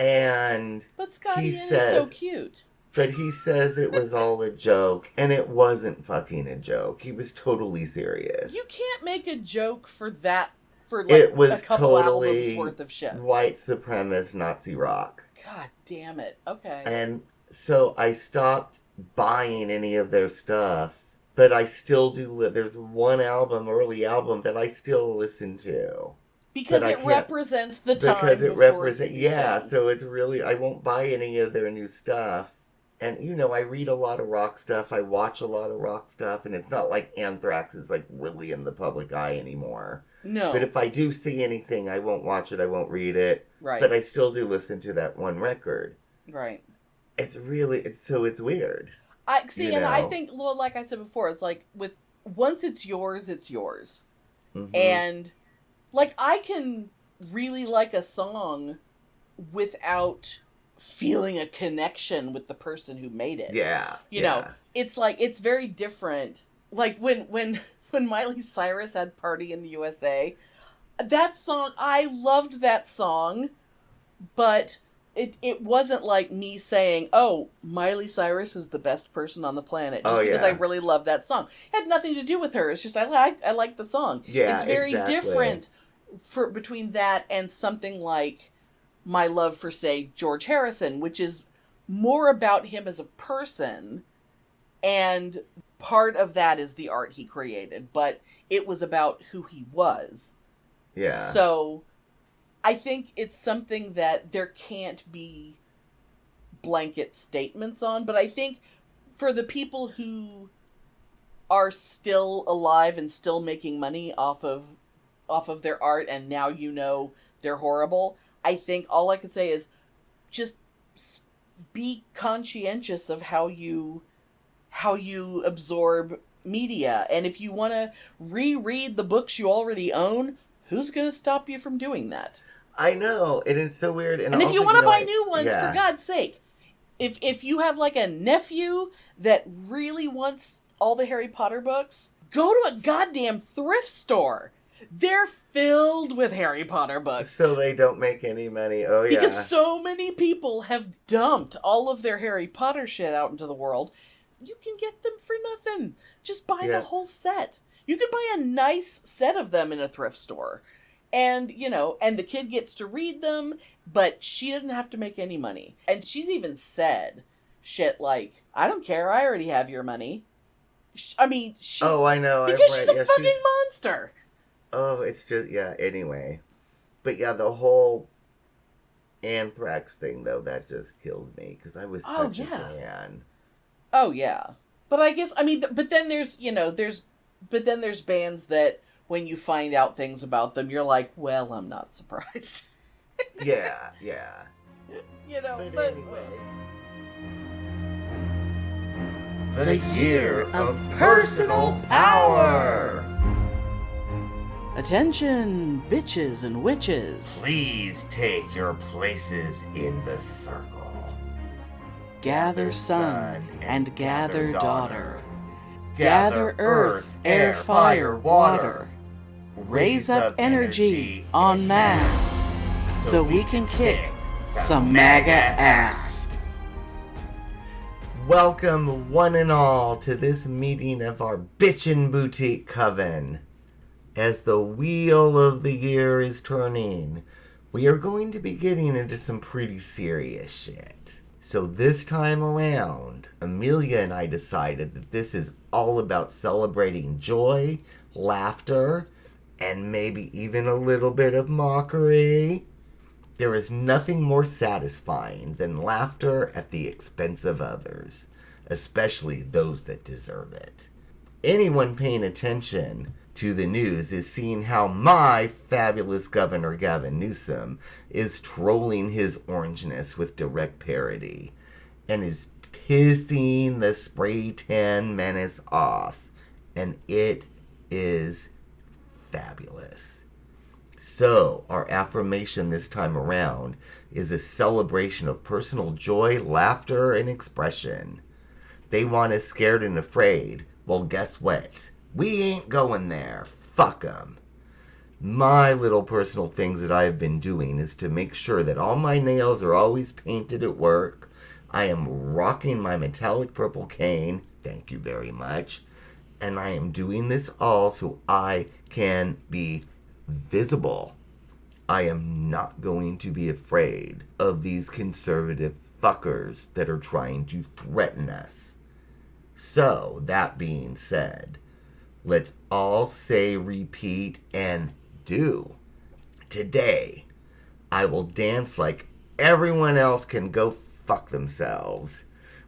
But Scott Ian is so cute. But he says it was all a joke, and it wasn't fucking a joke. He was totally serious. You can't make a joke for that, it was a couple totally albums worth of shit. White supremacist Nazi rock. God damn it. Okay. And so I stopped buying any of their stuff, but I still do. There's one early album, that I still listen to. Because it represents the time. Because it represents, so it's really, I won't buy any of their new stuff. And, I read a lot of rock stuff, I watch a lot of rock stuff, and it's not like Anthrax is, really in the public eye anymore. No. But if I do see anything, I won't watch it, I won't read it. Right. But I still do listen to that one record. Right. It's weird. I think, well, like I said before, it's like, once it's yours, it's yours. Mm-hmm. And, I can really like a song without feeling a connection with the person who made it. Yeah. It's it's very different. Like when Miley Cyrus had Party in the USA, that song, I loved that song, but it wasn't like me saying, oh, Miley Cyrus is the best person on the planet, just because I really love that song. It had nothing to do with her. It's just I like the song. Yeah, it's very different between that and something like my love for, say, George Harrison, which is more about him as a person, and part of that is the art he created, but it was about who he was. Yeah. So I think it's something that there can't be blanket statements on, but I think for the people who are still alive and still making money off of their art, and now they're horrible, I think all I can say is just be conscientious of how you absorb media. And if you want to reread the books you already own, who's going to stop you from doing that? I know, and it's so weird. And if also, you want to buy new ones, for God's sake, if you have a nephew that really wants all the Harry Potter books, go to a goddamn thrift store. They're filled with Harry Potter books. So they don't make any money. Oh, yeah. Because so many people have dumped all of their Harry Potter shit out into the world. You can get them for nothing. Just buy the whole set. You can buy a nice set of them in a thrift store. And, and the kid gets to read them, but she doesn't have to make any money. And she's even said shit like, I don't care, I already have your money. I mean, she's... Oh, I know. Because she's a fucking monster. Oh, it's just, yeah, anyway. But yeah, the whole anthrax thing, though, that just killed me, because I was such a fan. Oh, yeah. But I guess, I mean, but then there's bands that when you find out things about them, you're like, well, I'm not surprised. Yeah. But anyway. The year of personal power! Attention, bitches and witches. Please take your places in the circle. Gather son and gather daughter. Gather earth, air, fire, water. Raise up energy en masse so we can kick some MAGA ass. Welcome one and all to this meeting of our bitchin' boutique coven. As the wheel of the year is turning, we are going to be getting into some pretty serious shit. So this time around, Amelia and I decided that this is all about celebrating joy, laughter, and maybe even a little bit of mockery. There is nothing more satisfying than laughter at the expense of others, especially those that deserve it. Anyone paying attention to the news is seeing how my fabulous Governor Gavin Newsom is trolling his orangeness with direct parody and is pissing the spray tan menace off, and it is fabulous. So, our affirmation this time around is a celebration of personal joy, laughter, and expression. They want us scared and afraid. Well, guess what? We ain't going there. Fuck 'em. My little personal things that I have been doing is to make sure that all my nails are always painted at work. I am rocking my metallic purple cane. Thank you very much. And I am doing this all so I can be visible. I am not going to be afraid of these conservative fuckers that are trying to threaten us. So, that being said, let's all say, repeat, and do. Today, I will dance like everyone else can go fuck themselves.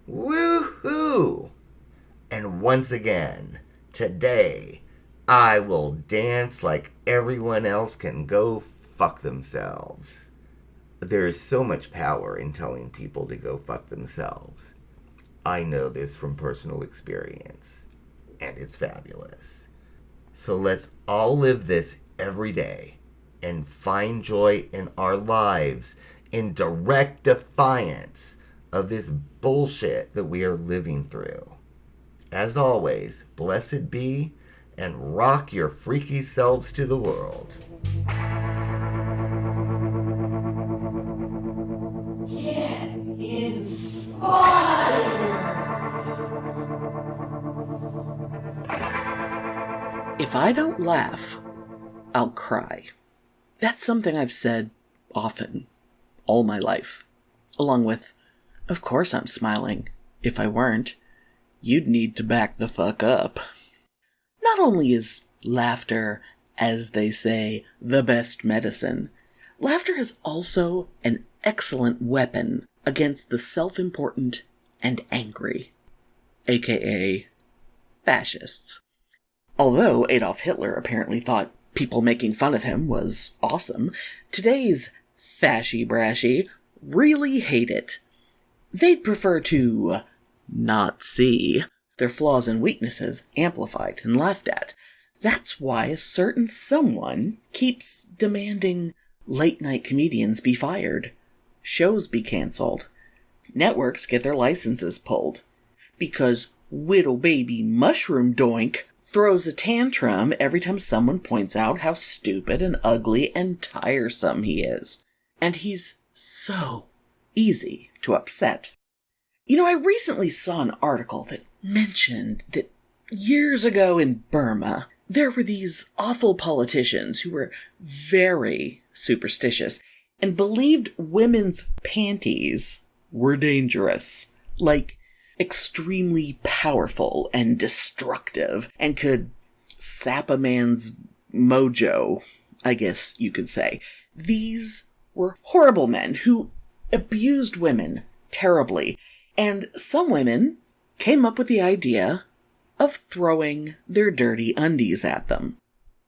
Woohoo! And once again, today, I will dance like everyone else can go fuck themselves. There is so much power in telling people to go fuck themselves. I know this from personal experience, and it's fabulous. So let's all live this every day and find joy in our lives in direct defiance of this bullshit that we are living through. As always, blessed be, and rock your freaky selves to the world. Get inspired! If I don't laugh, I'll cry. That's something I've said often, all my life. Along with, of course I'm smiling. If I weren't, you'd need to back the fuck up. Not only is laughter, as they say, the best medicine, laughter is also an excellent weapon against the self-important and angry, aka fascists. Although Adolf Hitler apparently thought people making fun of him was awesome, today's fashy-brashy really hate it. They'd prefer to not see their flaws and weaknesses amplified and laughed at. That's why a certain someone keeps demanding late-night comedians be fired, shows be cancelled, networks get their licenses pulled, because Whittle Baby Mushroom Doink throws a tantrum every time someone points out how stupid and ugly and tiresome he is. And he's so easy to upset. You know, I recently saw an article that mentioned that years ago in Burma, there were these awful politicians who were very superstitious and believed women's panties were dangerous, like extremely powerful and destructive, and could sap a man's mojo, I guess you could say. These were horrible men who abused women terribly. And some women came up with the idea of throwing their dirty undies at them.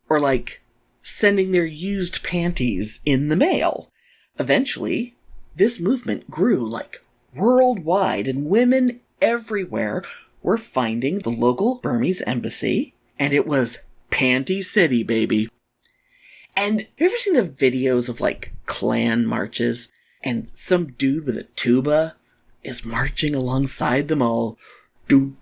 Or like sending their used panties in the mail. Eventually, this movement grew like worldwide, and women everywhere were finding the local Burmese embassy, and it was Panty City, baby. And you ever seen the videos of like Klan marches, and some dude with a tuba is marching alongside them all, and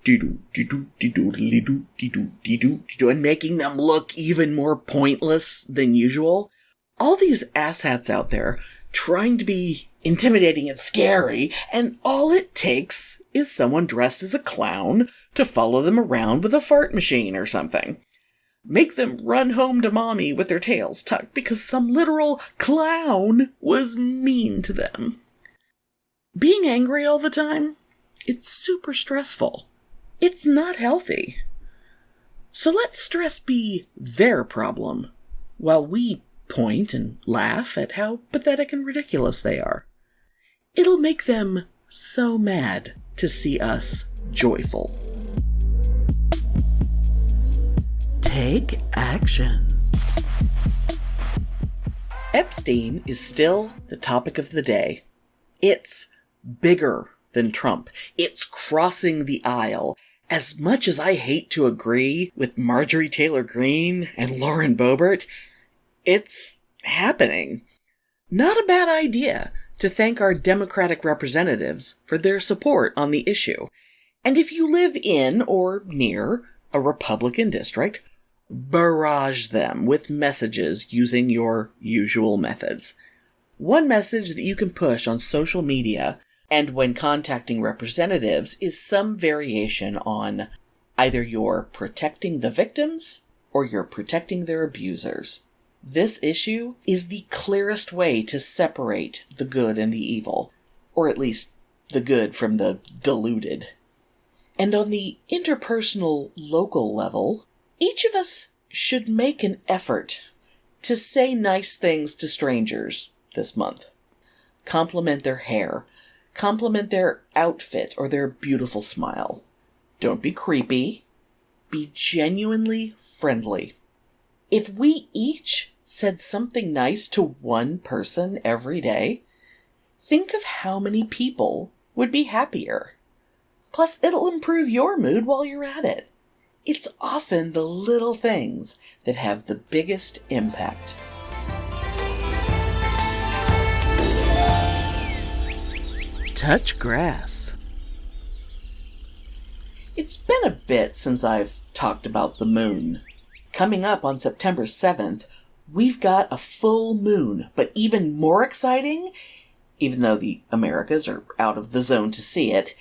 making them look even more pointless than usual? All these asshats out there trying to be intimidating and scary, and all it takes is someone dressed as a clown to follow them around with a fart machine or something. Make them run home to mommy with their tails tucked because some literal clown was mean to them. Being angry all the time, it's super stressful. It's not healthy. So let stress be their problem, while we point and laugh at how pathetic and ridiculous they are. It'll make them so mad to see us joyful. Take action. Epstein is still the topic of the day. It's bigger than Trump. It's crossing the aisle. As much as I hate to agree with Marjorie Taylor Greene and Lauren Boebert, it's happening. Not a bad idea to thank our Democratic representatives for their support on the issue. And if you live in or near a Republican district, barrage them with messages using your usual methods. One message that you can push on social media and when contacting representatives is some variation on either you're protecting the victims or you're protecting their abusers. This issue is the clearest way to separate the good and the evil, or at least the good from the deluded. And on the interpersonal local level, each of us should make an effort to say nice things to strangers this month. Compliment their hair. Compliment their outfit or their beautiful smile. Don't be creepy. Be genuinely friendly. If we each said something nice to one person every day, think of how many people would be happier. Plus, it'll improve your mood while you're at it. It's often the little things that have the biggest impact. Touch grass. It's been a bit since I've talked about the moon. Coming up on September 7th, we've got a full moon, but even more exciting, even though the Americas are out of the zone to see it,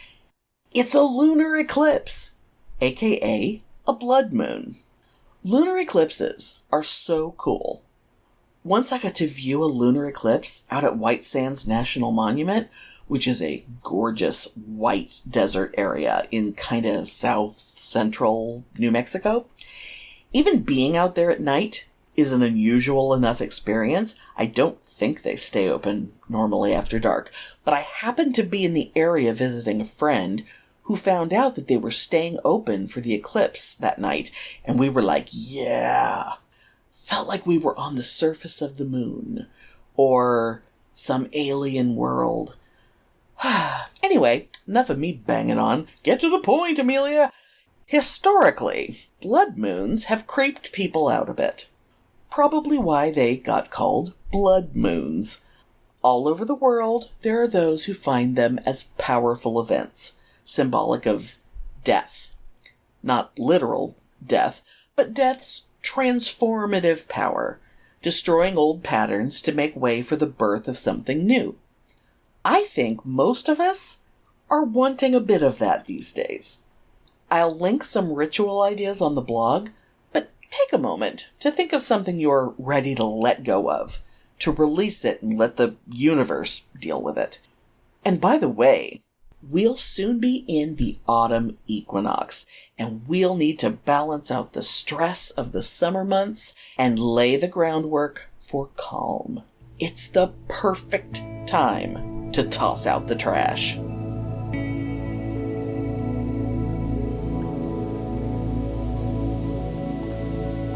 it's a lunar eclipse, aka a blood moon. Lunar eclipses are so cool. Once I got to view a lunar eclipse out at White Sands National Monument, which is a gorgeous white desert area in kind of south-central New Mexico. Even being out there at night is an unusual enough experience. I don't think they stay open normally after dark, but I happened to be in the area visiting a friend who found out that they were staying open for the eclipse that night, and we were like, yeah, felt like we were on the surface of the moon, or some alien world. Anyway, enough of me banging on. Get to the point, Amelia. Historically, blood moons have creeped people out a bit. Probably why they got called blood moons. All over the world, there are those who find them as powerful events, symbolic of death. Not literal death, but death's transformative power, destroying old patterns to make way for the birth of something new. I think most of us are wanting a bit of that these days. I'll link some ritual ideas on the blog, but take a moment to think of something you're ready to let go of, to release it and let the universe deal with it. And by the way, we'll soon be in the autumn equinox, and we'll need to balance out the stress of the summer months and lay the groundwork for calm. It's the perfect time to toss out the trash.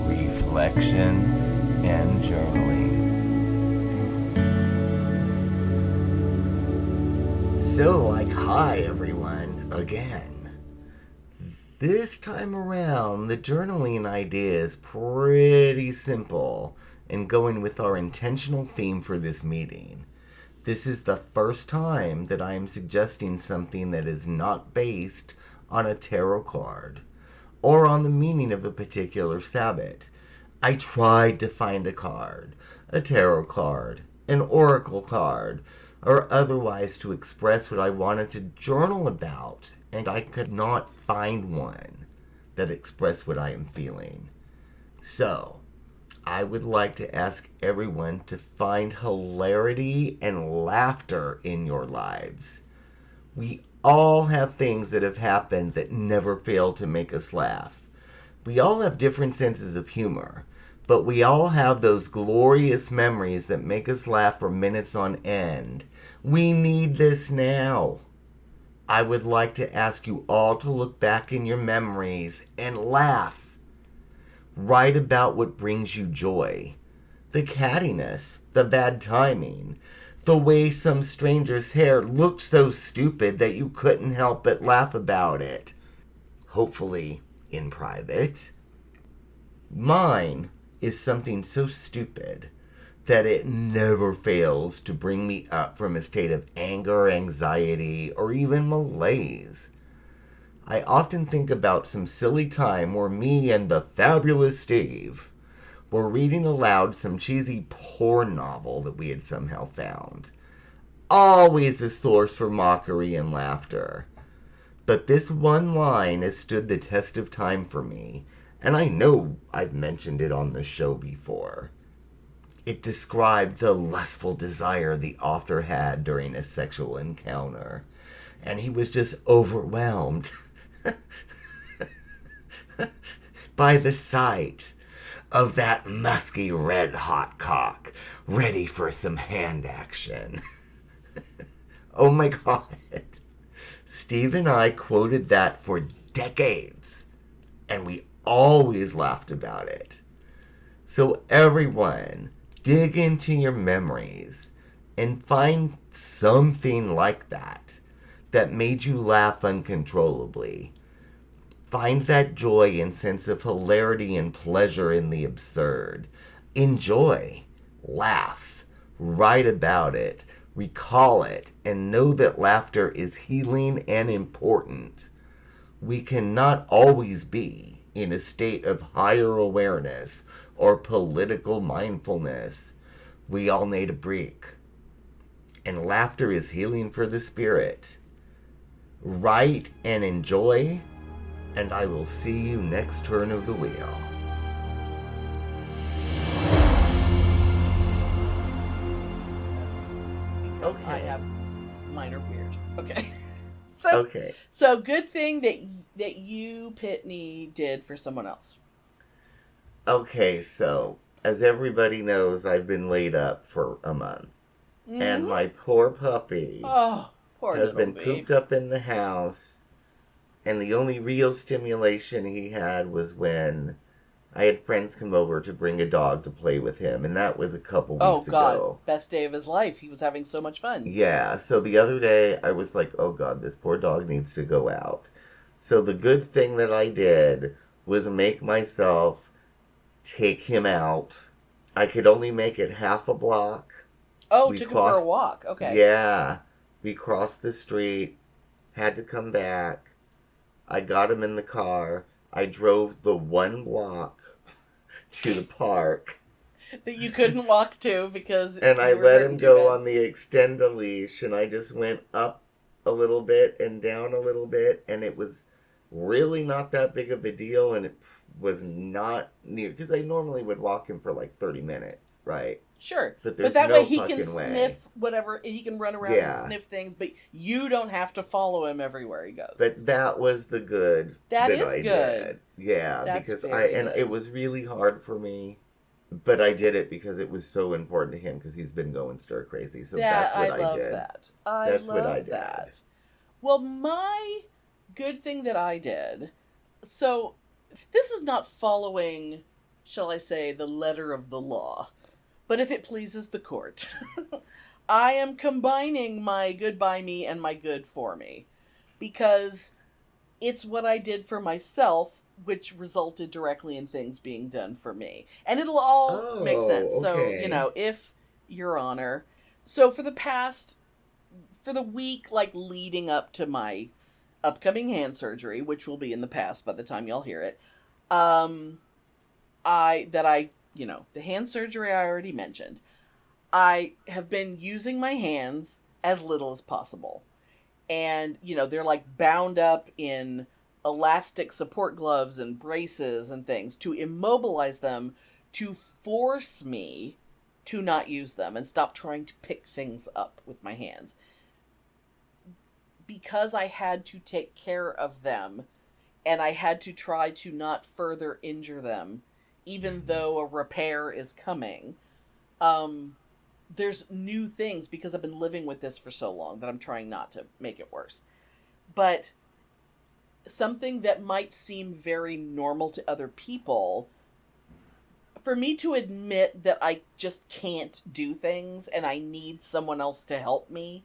Reflections and journaling. So, hi everyone, again. This time around, the journaling idea is pretty simple and going with our intentional theme for this meeting. This is the first time that I am suggesting something that is not based on a tarot card or on the meaning of a particular Sabbath. I tried to find a card, a tarot card, an oracle card, or otherwise to express what I wanted to journal about, and I could not find one that expressed what I am feeling. So, I would like to ask everyone to find hilarity and laughter in your lives. We all have things that have happened that never fail to make us laugh. We all have different senses of humor, but we all have those glorious memories that make us laugh for minutes on end. We need this now. I would like to ask you all to look back in your memories and laugh. Write about what brings you joy. The cattiness, the bad timing, the way some stranger's hair looked so stupid that you couldn't help but laugh about it. Hopefully in private. Mine is something so stupid that it never fails to bring me up from a state of anger, anxiety, or even malaise. I often think about some silly time where me and the fabulous Steve were reading aloud some cheesy porn novel that we had somehow found. Always a source for mockery and laughter. But this one line has stood the test of time for me, and I know I've mentioned it on the show before. It described the lustful desire the author had during a sexual encounter, and he was just overwhelmed by the sight of that musky red-hot cock ready for some hand action. Oh my God. Steve and I quoted that for decades, and we always laughed about it. So everyone, dig into your memories and find something like that made you laugh uncontrollably. Find that joy and sense of hilarity and pleasure in the absurd. Enjoy, laugh, write about it, recall it, and know that laughter is healing and important. We cannot always be in a state of higher awareness or political mindfulness. We all need a break. And laughter is healing for the spirit. Write and enjoy, and I will see you next turn of the wheel. Because I have minor weird. Okay. Okay. So good thing that you, Pitney, did for someone else. Okay, so as everybody knows, I've been laid up for a month. Mm-hmm. And my poor puppy has been cooped up in the house. And the only real stimulation he had was when I had friends come over to bring a dog to play with him. And that was a couple weeks ago. Best day of his life. He was having so much fun. Yeah, so the other day I was like, oh God, this poor dog needs to go out. So the good thing that I did was make myself take him out. I could only make it half a block. Oh, took him for a walk. Okay. Yeah. We crossed the street, had to come back. I got him in the car. I drove the one block to the park. That you couldn't walk to because... And I let him go on the extend-a-leash, and I just went up a little bit and down a little bit, and it was really not that big of a deal, and it was not near, because I normally would walk him for like 30 minutes, right? Sure. But that no way he can way. sniff whatever, he can run around and sniff things, but you don't have to follow him everywhere he goes. But that was the good that is I good. Did. Yeah, That's because good. It was really hard for me, but I did it because it was so important to him, because he's been going stir crazy. So that's what I did. That's what I did. That. Well, my good thing that I did, so this is not following, shall I say, the letter of the law, but if it pleases the court, I am combining my good by me and my good for me, because it's what I did for myself, which resulted directly in things being done for me. And it'll all make sense. Okay. So, if Your Honor, so for the week, like, leading up to my upcoming hand surgery, which will be in the past by the time y'all hear it, the hand surgery I already mentioned, I have been using my hands as little as possible. And, they're like bound up in elastic support gloves and braces and things to immobilize them, to force me to not use them and stop trying to pick things up with my hands. Because I had to take care of them, and I had to try to not further injure them, even though a repair is coming, there's new things, because I've been living with this for so long that I'm trying not to make it worse. But something that might seem very normal to other people, for me to admit that I just can't do things and I need someone else to help me,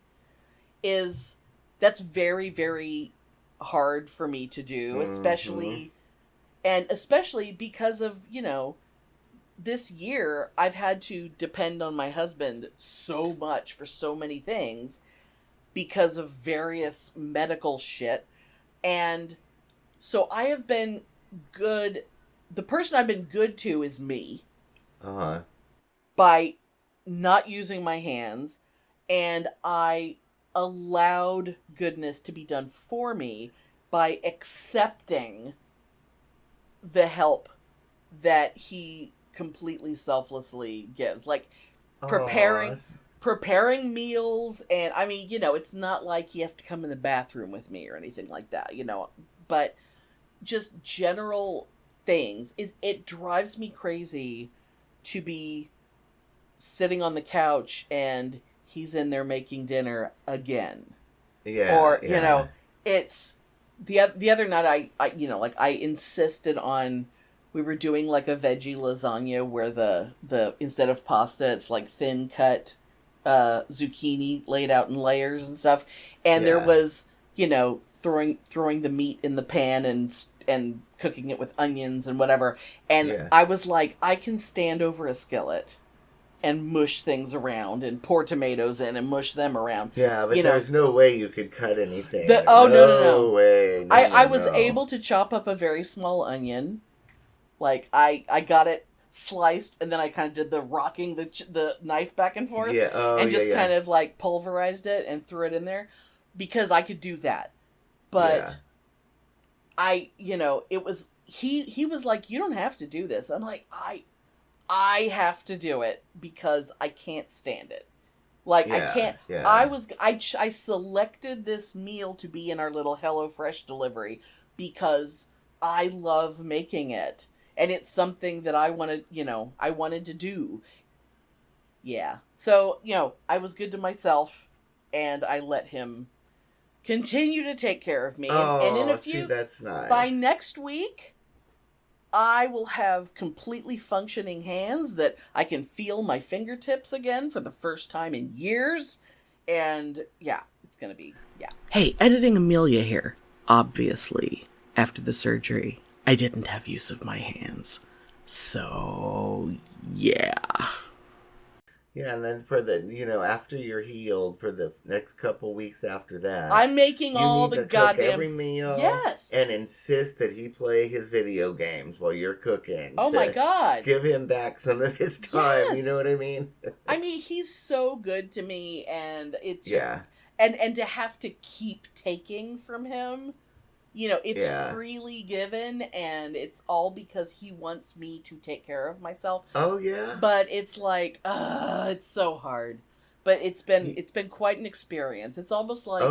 that's very, very hard for me to do, especially because of, this year I've had to depend on my husband so much for so many things because of various medical shit. And so I have been good. The person I've been good to is me. By not using my hands, and I allowed goodness to be done for me by accepting the help that he completely selflessly gives, like preparing meals. And I mean, it's not like he has to come in the bathroom with me or anything like that, but just general things. It drives me crazy to be sitting on the couch and he's in there making dinner again. It's the other night I insisted on, we were doing like a veggie lasagna where the instead of pasta, it's like thin cut zucchini laid out in layers and stuff. And there was, throwing the meat in the pan and cooking it with onions and whatever. And I was like, I can stand over a skillet and mush things around and pour tomatoes in and mush them around. Yeah, but there's no way you could cut anything. No way. I was able to chop up a very small onion. Like, I got it sliced, and then I kind of did the rocking the knife back and forth. Kind of like pulverized it and threw it in there, because I could do that. But it was, he was like, you don't have to do this. I'm like, I have to do it because I can't stand it. Like, I can't. I selected this meal to be in our little HelloFresh delivery because I love making it. And it's something that I wanted to do. Yeah. So, I was good to myself, and I let him continue to take care of me. And in a few, that's nice. By next week, I will have completely functioning hands that I can feel my fingertips again for the first time in years. And it's going to be, Hey, editing Amelia here. Obviously, after the surgery, I didn't have use of my hands. So, yeah. Yeah, and then for the, after you're healed, for the next couple weeks after that, I'm making all the goddamn... cook every meal. Yes. And insist that he play his video games while you're cooking. Oh my God. Give him back some of his time, Yes. You know what I mean? I mean, he's so good to me, and it's just... And to have to keep taking from him it's freely given, and it's all because he wants me to take care of myself. Oh, yeah? But it's like, it's so hard. But it's been quite an experience. It's almost like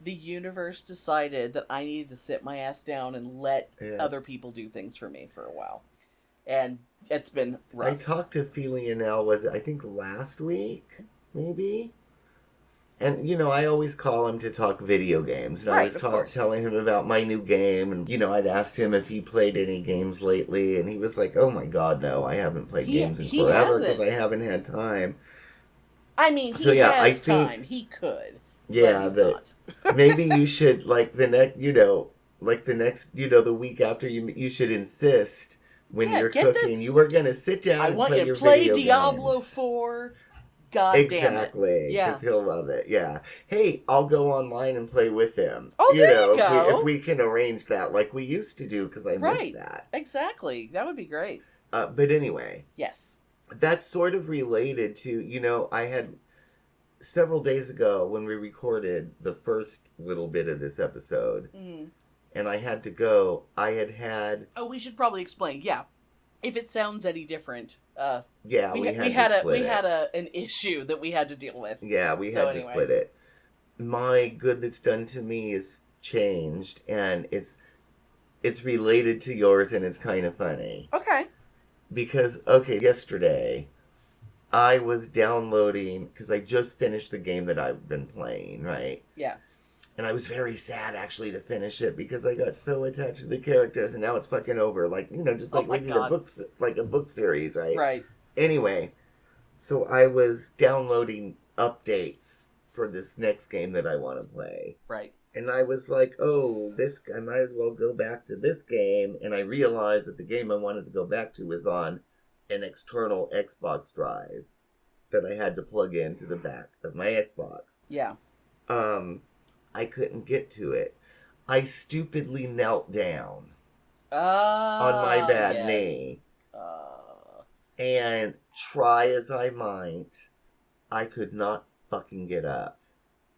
the universe decided that I needed to sit my ass down and let other people do things for me for a while. And it's been rough. I talked to Felianel, I think last week, maybe? And, I always call him to talk video games. And I was telling him about my new game. And, I'd asked him if he played any games lately. And he was like, oh my God, no, I haven't played games in forever because I haven't had time. I mean, he has time. He could. Yeah, but maybe you should, the week after, you should insist when you're cooking. You were going to sit down and play your video games. I want to play Diablo 4. God damn it. Exactly. Because he'll love it. Yeah. Hey, I'll go online and play with him. Oh, there you go. If we can arrange that like we used to do, because I miss that. Exactly. That would be great. But anyway. Yes. That's sort of related to, I had several days ago when we recorded the first little bit of this episode, and I had to go, I had... Oh, we should probably explain. Yeah. If it sounds any different, we had an issue that we had to deal with. Yeah, we had to split it. My good that's done to me is changed, and it's related to yours, and it's kind of funny. Okay. Because, yesterday, I was downloading, because I just finished the game that I've been playing, right? Yeah. And I was very sad, actually, to finish it, because I got so attached to the characters, and now it's fucking over. Just like reading a book series, right? Right. Anyway, so I was downloading updates for this next game that I want to play. Right. And I was like, I might as well go back to this game. And I realized that the game I wanted to go back to was on an external Xbox drive that I had to plug into the back of my Xbox. Yeah. I couldn't get to it. I stupidly knelt down on my bad knee. And try as I might, I could not fucking get up.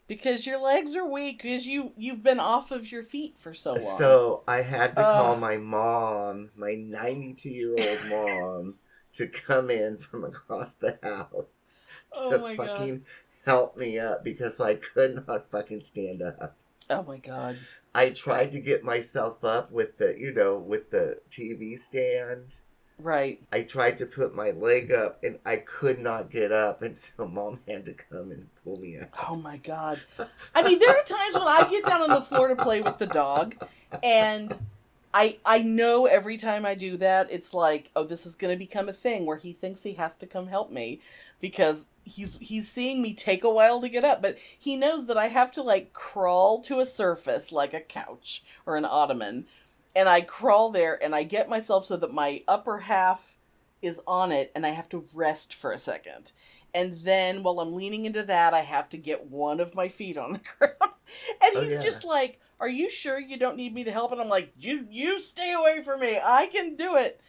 Because your legs are weak, because you've been off of your feet for so long. So I had to call my mom, my 92-year-old mom, to come in from across the house to fucking help me up, because I could not fucking stand up. Oh my God. I tried to get myself up with the TV stand. Right. I tried to put my leg up, and I could not get up, and so Mom had to come and pull me up. Oh my God. I mean, there are times when I get down on the floor to play with the dog, and I know every time I do that, it's like, this is going to become a thing where he thinks he has to come help me, because he's seeing me take a while to get up, but he knows that I have to crawl to a surface like a couch or an ottoman. And I crawl there, and I get myself so that my upper half is on it, and I have to rest for a second. And then, while I'm leaning into that, I have to get one of my feet on the ground. And he's just like, are you sure you don't need me to help? And I'm like, you stay away from me. I can do it.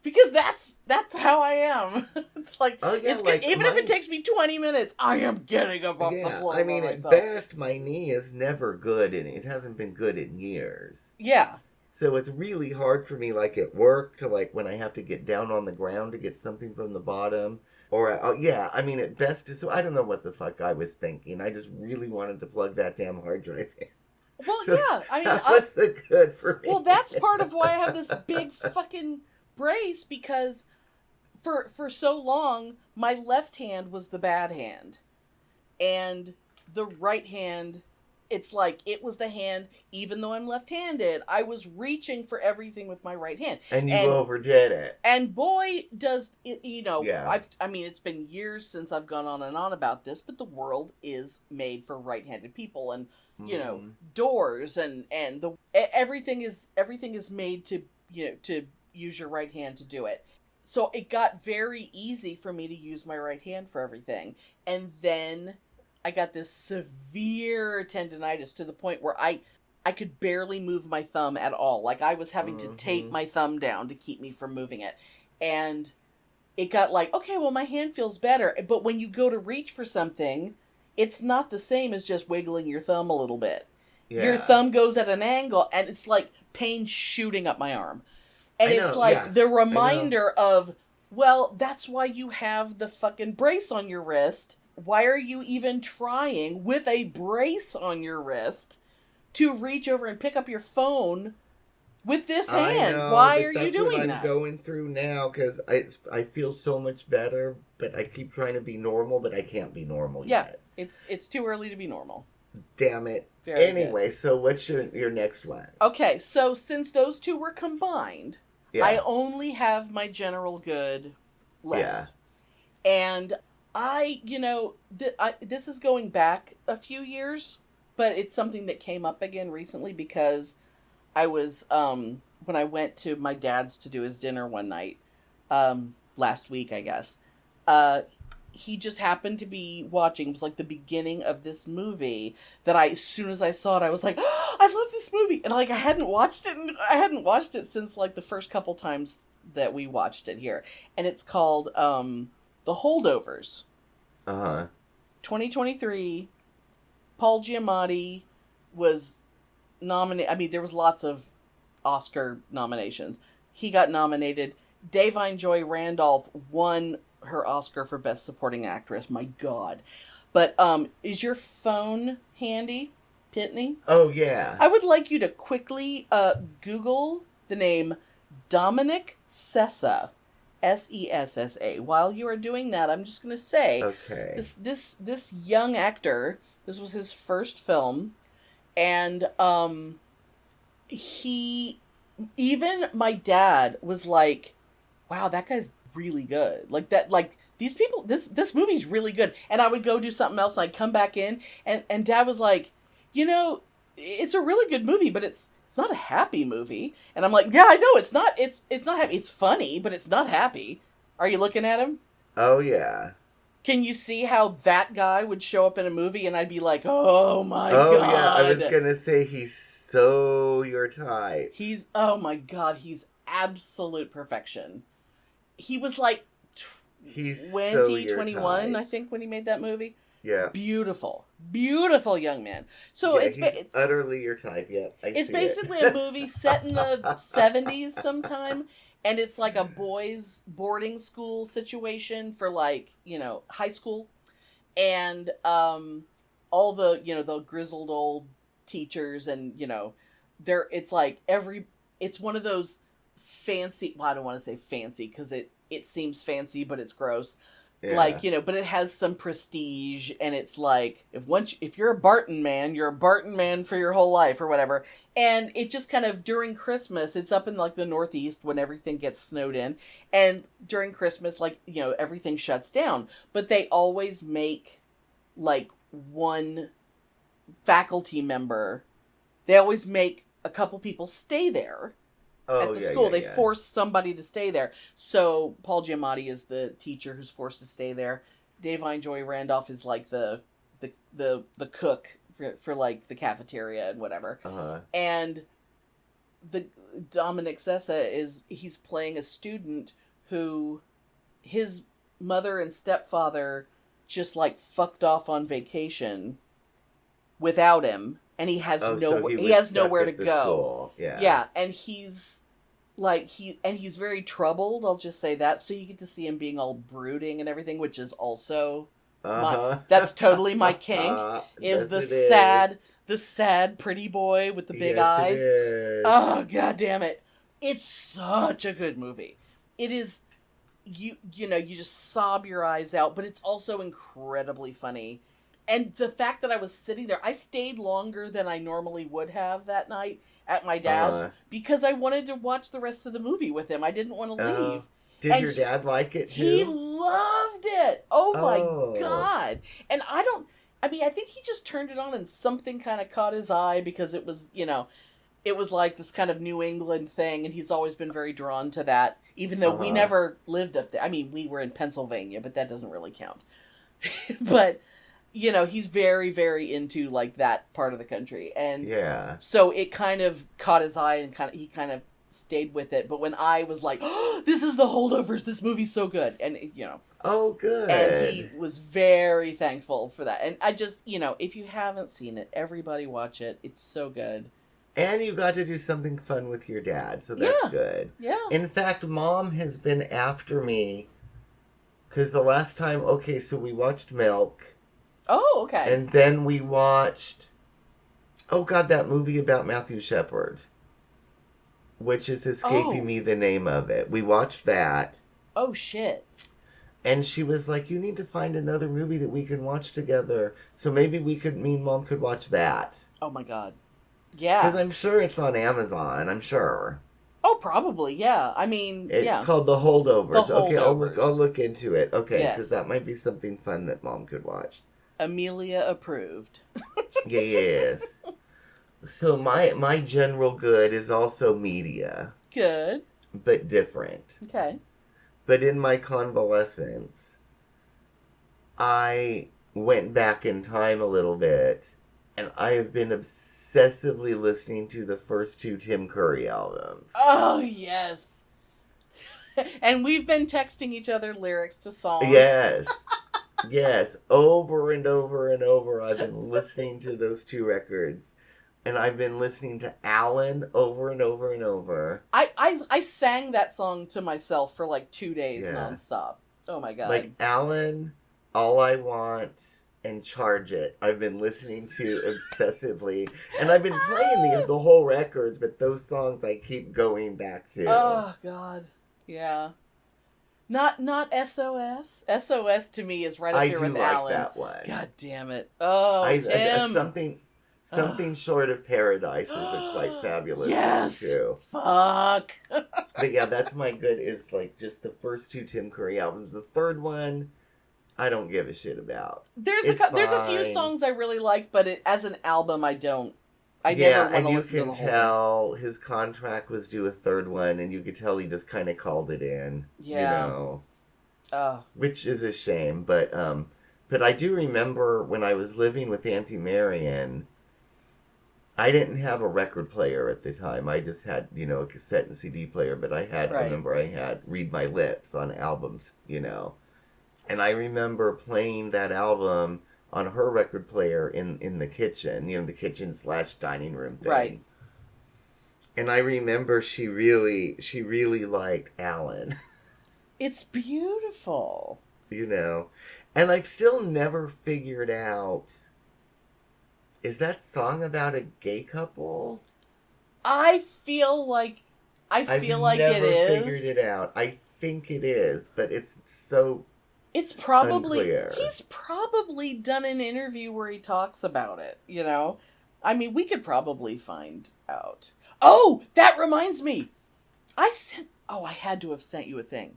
Because that's how I am. It's like, it's good. Even if it takes me 20 minutes, I am getting up off the floor by myself. At best, my knee is never good, and it hasn't been good in years. Yeah. So it's really hard for me, at work, to, when I have to get down on the ground to get something from the bottom. Or, at best, so I don't know what the fuck I was thinking. I just really wanted to plug that damn hard drive in. Well, so yeah. What's the good for me? Well, that's part of why I have this big fucking brace, because for so long, my left hand was the bad hand. And the right hand... It's like, it was the hand, even though I'm left-handed, I was reaching for everything with my right hand. And you overdid it. And boy, does it, Yeah. it's been years since I've gone on and on about this, but the world is made for right-handed people, and, doors, and everything is made to, to use your right hand to do it. So it got very easy for me to use my right hand for everything. And then I got this severe tendinitis to the point where I could barely move my thumb at all. I was having to tape my thumb down to keep me from moving it. And it got okay, well, my hand feels better. But when you go to reach for something, it's not the same as just wiggling your thumb a little bit. Your thumb goes at an angle, and it's like pain shooting up my arm. And it's like the reminder of, well, that's why you have the fucking brace on your wrist. Why are you even trying with a brace on your wrist to reach over and pick up your phone with this hand? Why are you doing that? That's what I'm going through now, because I feel so much better, but I keep trying to be normal, but I can't be normal yet. Yeah, it's too early to be normal. Damn it. Very anyway, good. So what's your next one? Okay, so since those two were combined, I only have my general good left. Yeah. And I, this is going back a few years, but it's something that came up again recently because I was, when I went to my dad's to do his dinner one night, last week, I guess, he just happened to be watching, it was like the beginning of this movie that as soon as I saw it, I was like, oh, I love this movie. And like, I hadn't watched it since like the first couple times that we watched it here. And it's called, The Holdovers. 2023. Paul Giamatti was nominated. I mean, there was lots of Oscar nominations. He got nominated. Davine Joy Randolph won her Oscar for Best Supporting Actress. My God. But is your phone handy, Pitney? Oh, yeah. I would like you to quickly Google the name Dominic Sessa. Sessa. While you are doing that, I'm just going to say, this young actor, this was his first film, and even my dad was like, wow, that guy's really good. Like that, like these people, this movie's really good. And I would go do something else, and I'd come back in, and Dad was like, it's a really good movie, but it's not a happy movie. And I'm like, yeah, I know it's not happy. It's funny, but it's not happy. Are you looking at him? Oh, yeah. Can you see how that guy would show up in a movie and I'd be like, oh my God. Oh, yeah. I was going to say he's so your type. Oh my God. He's absolute perfection. He was like 21, I think, when he made that movie. Yeah. Beautiful young man. So it's utterly your type. Yeah, it's basically a movie set in the 70s sometime, and it's like a boys' boarding school situation for like high school, and all the the grizzled old teachers, and it's one of those fancy. Well, I don't want to say fancy because it seems fancy, but it's gross. Yeah. Like, but it has some prestige, and it's like, if you're a Barton man, you're a Barton man for your whole life or whatever. And it just kind of, during Christmas, it's up in like the Northeast when everything gets snowed in. And during Christmas, like, everything shuts down. But they always make like one faculty member, they always make a couple people stay there. At the school. They force somebody to stay there. So Paul Giamatti is the teacher who's forced to stay there. Davine Joy Randolph is like the cook for like the cafeteria and whatever. And the Dominic Sessa he's playing a student who his mother and stepfather just like fucked off on vacation without him, and he has nowhere to go. School. Yeah. Yeah, and he's very troubled, I'll just say that. So you get to see him being all brooding and everything, which is also that's totally my kink. Is the sad pretty boy with the big eyes. Oh, God damn it. It's such a good movie. It is, you just sob your eyes out, but it's also incredibly funny. And the fact that I was sitting there, I stayed longer than I normally would have that night at my dad's because I wanted to watch the rest of the movie with him. I didn't want to leave. Did your dad like it too? He loved it. Oh my God. And I think he just turned it on and something kind of caught his eye because it was, it was like this kind of New England thing, and he's always been very drawn to that, even though we never lived up there. I mean, we were in Pennsylvania, but that doesn't really count. But he's very, very into like that part of the country, and so it kind of caught his eye, and he kind of stayed with it. But when I was like, oh, this is The Holdovers, this movie's so good. And, you know. Oh, good. And he was very thankful for that. And I just, you know, if you haven't seen it, everybody watch it. It's so good. And you got to do something fun with your dad, so that's good. Yeah. In fact, Mom has been after me, because the last time, so we watched Milk. Oh, okay. And then we watched, that movie about Matthew Shepard, which is escaping me the name of it. We watched that. Oh, shit. And she was like, you need to find another movie that we can watch together. So maybe me and Mom could watch that. Oh, my God. Yeah. Because I'm sure it's on Amazon. I'm sure. Oh, probably, yeah. I mean, it's called The Holdovers. The Okay, Holdovers. I'll look into it. Okay, because Yes. that might be something fun that Mom could watch. Amelia approved. Yes. So my general good is also media. Good. But different. Okay. But in my convalescence, I went back in time a little bit, and I have been obsessively listening to the first 2 Tim Curry albums. Oh, yes. And we've been texting each other lyrics to songs. Yes. Yes. Over and over and over, I've been listening to those 2 records. And I've been listening to Alan over and over and over. I sang that song to myself for like 2 days nonstop. Oh my God. Like Alan, All I Want, and Charge It. I've been listening to obsessively. And I've been playing the whole records, but those songs I keep going back to. Oh God. Yeah. Not SOS. SOS to me is right up there with Alan. I do like that one. God damn it. Oh, Tim. Something short of Paradise is a quite fabulous yes. song too. Fuck. But yeah, that's my good, is like just the first 2 Tim Curry albums. The third one, I don't give a shit about. There's a few songs I really like, but as an album, I don't. I never want to listen to the whole thing. You can tell his contract was due a third one, and you could tell he just kind of called it in. Yeah. You know, which is a shame, but I do remember when I was living with Auntie Marion. I didn't have a record player at the time. I just had, a cassette and CD player, but I remember I had Read My Lips on albums, And I remember playing that album on her record player in the kitchen, the kitchen / dining room thing. Right. And I remember she really liked Alan. It's beautiful. And I've still never figured out, is that song about a gay couple? I feel like it is. I've never figured it out. I think it is, but it's so It's probably unclear. He's probably done an interview where he talks about it, I mean, we could probably find out. Oh, that reminds me. I had to have sent you a thing.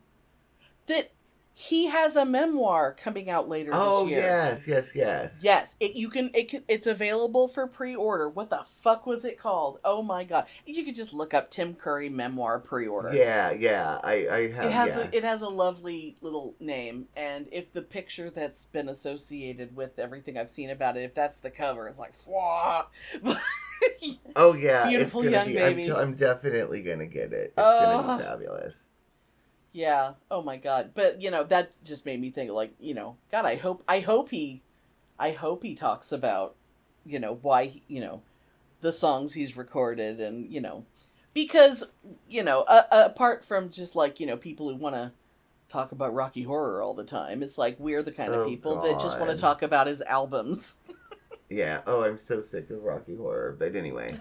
That he has a memoir coming out later this year. Yes. Yes, it's available for pre-order. What the fuck was it called? Oh my God. You could just look up Tim Curry memoir pre-order. Yeah. I have. It has a lovely little name, and if the picture that's been associated with everything I've seen about it, if that's the cover, it's like, wah. Oh yeah. Beautiful young baby. I'm definitely gonna get it. It's gonna be fabulous. Yeah. Oh my God. But that just made me think, like, God, I hope he talks about, why, the songs he's recorded, and because apart from just like people who want to talk about Rocky Horror all the time, it's like we're the kind of people that just want to talk about his albums. Yeah. Oh, I'm so sick of Rocky Horror. But anyway,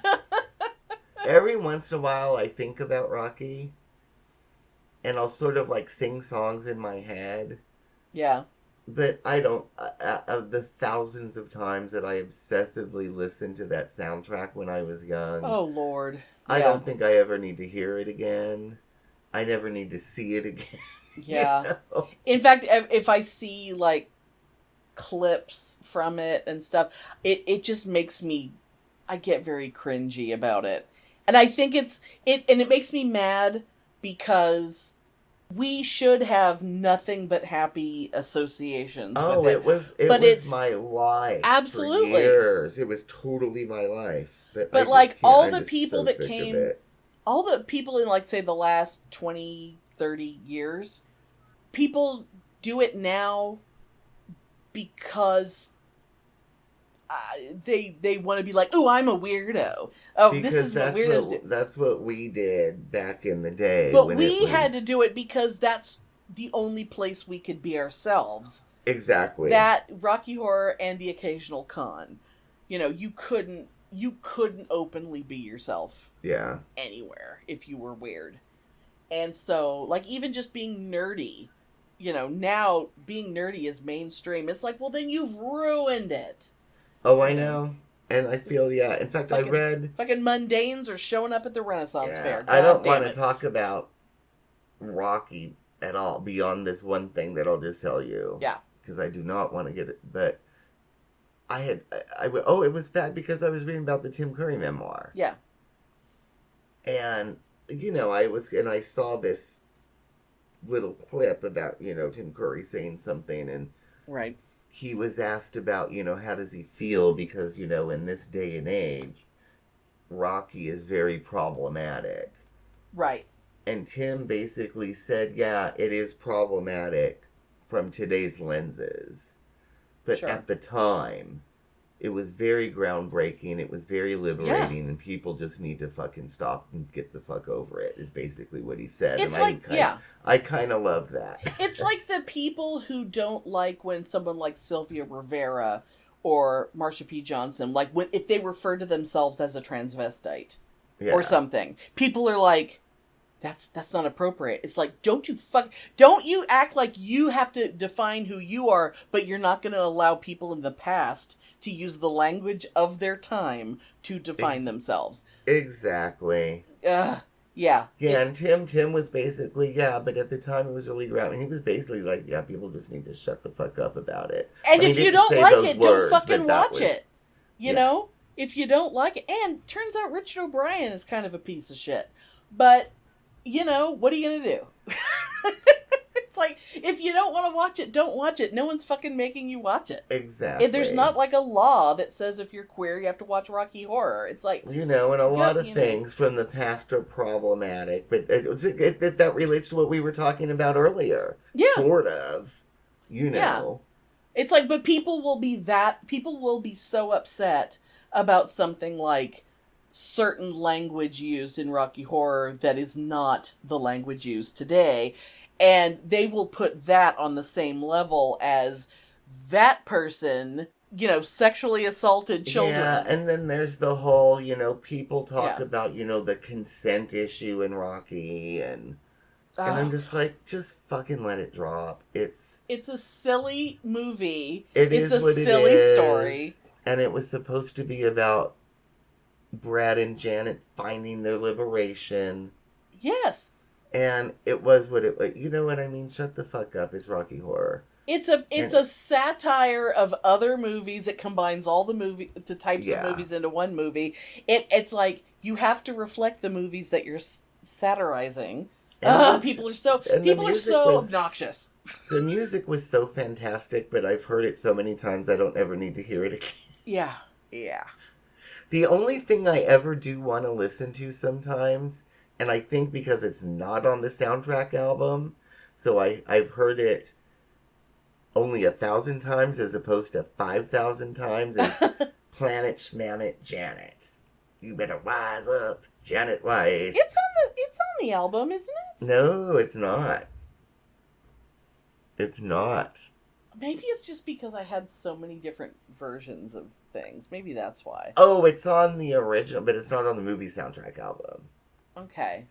every once in a while I think about Rocky. And I'll sort of like sing songs in my head. Yeah. But I don't, of the thousands of times that I obsessively listened to that soundtrack when I was young. Oh, Lord. I don't think I ever need to hear it again. I never need to see it again. Yeah. In fact, if I see like clips from it and stuff, it just makes me, I get very cringy about it. And I think it makes me mad because we should have nothing but happy associations with it. It was my life. Absolutely. For years. It was totally my life. But like all the people that came all the people in, like, say, the last 20, 30 years, people do it now because they want to be like, oh, I'm a weirdo. Oh, because this is what weirdos do. That's what we did back in the day. But we had to do it because that's the only place we could be ourselves. Exactly. That, Rocky Horror, and the occasional con. You know, you couldn't openly be yourself. Yeah. Anywhere if you were weird. And so, like, even just being nerdy, you know, now being nerdy is mainstream. It's like, well, then you've ruined it. Oh, I know. And I feel, yeah. In fact, I read... Fucking mundanes are showing up at the Renaissance Fair. I don't want to talk about Rocky at all, beyond this one thing that I'll just tell you. Yeah. Because I do not want to get it. But it was bad because I was reading about the Tim Curry memoir. Yeah. And, you know, I saw this little clip about, you know, Tim Curry saying something, and... Right. He was asked about, you know, how does he feel? Because, you know, in this day and age, Rocky is very problematic. Right. And Tim basically said, yeah, it is problematic from today's lenses. But at the time, it was very groundbreaking. It was very liberating. And people just need to fucking stop and get the fuck over it, is basically what he said. It's and like, I kind of love that. It's like the people who don't like when someone like Sylvia Rivera or Marsha P. Johnson, like, if they refer to themselves as a transvestite or something, people are like, that's not appropriate. It's like, don't you act like you have to define who you are, but you're not going to allow people in the past to use the language of their time to define themselves. Exactly. Yeah. Yeah, and Tim was basically, but at the time it was really grounding. He was basically like, people just need to shut the fuck up about it. And if you don't like it, don't fucking watch it. You know? If you don't like it. And turns out Richard O'Brien is kind of a piece of shit. But, you know, what are you going to do? It's like, if you don't want to watch it, don't watch it. No one's fucking making you watch it. Exactly. And there's not like a law that says if you're queer, you have to watch Rocky Horror. It's like... You know, and a lot of things from the past are problematic, but that relates to what we were talking about earlier. Yeah. Sort of. You know. Yeah. It's like, but people will be so upset about something like certain language used in Rocky Horror that is not the language used today. And they will put that on the same level as that person, you know, sexually assaulted children. Yeah, and then there's the whole, you know, people talk about, you know, the consent issue in Rocky, and I'm just like, just fucking let it drop. It's a silly movie. It's a silly story. And it was supposed to be about Brad and Janet finding their liberation. Yes. And it was what it was. You know what I mean? Shut the fuck up. It's Rocky Horror. It's a satire of other movies. It combines all the types of movies into one movie. It's like, you have to reflect the movies that you're satirizing. People are so obnoxious. The music was so fantastic, but I've heard it so many times I don't ever need to hear it again. Yeah. The only thing I ever do want to listen to sometimes, and I think because it's not on the soundtrack album, so I've heard it only 1,000 times as opposed to 5,000 times, is Planet Schmammet Janet. You better wise up, Janet Weiss. It's on the album, isn't it? No, it's not. It's not. Maybe it's just because I had so many different versions of things. Maybe that's why. Oh, it's on the original, but it's not on the movie soundtrack album. Okay.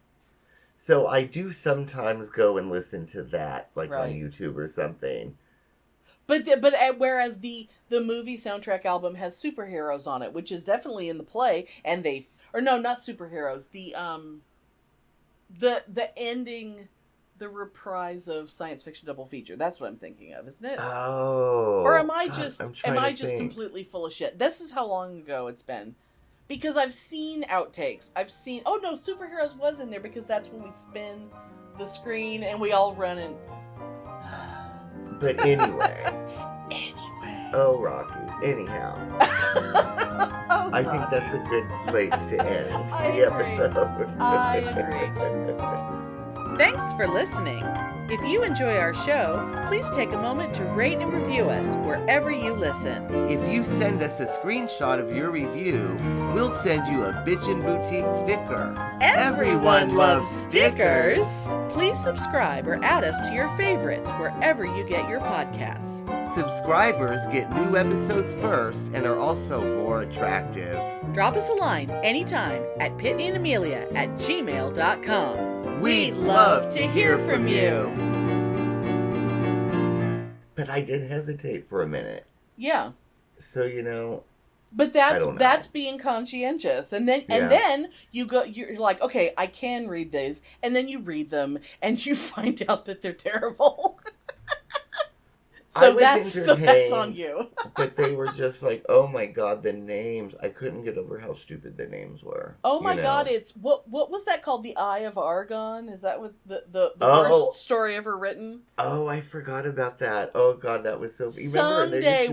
So I do sometimes go and listen to that, like on YouTube or something. But whereas the movie soundtrack album has superheroes on it, which is definitely in the play, and not superheroes. The ending, the reprise of Science Fiction Double Feature. That's what I'm thinking of, isn't it? Oh. Or am I just completely full of shit? This is how long ago it's been. Because I've seen outtakes. Oh no, superheroes was in there because that's when we spin the screen and we all run and... But anyway. Oh, Rocky. Anyhow. Oh, I think that's a good place to end the episode. I agree. Thanks for listening. If you enjoy our show, please take a moment to rate and review us wherever you listen. If you send us a screenshot of your review, we'll send you a Bitchin' Boutique sticker. Everyone loves stickers. Please subscribe or add us to your favorites wherever you get your podcasts. Subscribers get new episodes first and are also more attractive. Drop us a line anytime at pitneyandamelia@gmail.com. We'd love to hear from you. But I did hesitate for a minute. Yeah. So, you know, but that's being conscientious. And then you're like, okay, I can read these, and then you read them and you find out that they're terrible. So that's on you. But they were just like, oh my god, the names. I couldn't get over how stupid the names were. Oh my god, it's what was that called? The Eye of Argon? Is that what the worst story ever written? Oh, I forgot about that. Oh god, that was so. Someday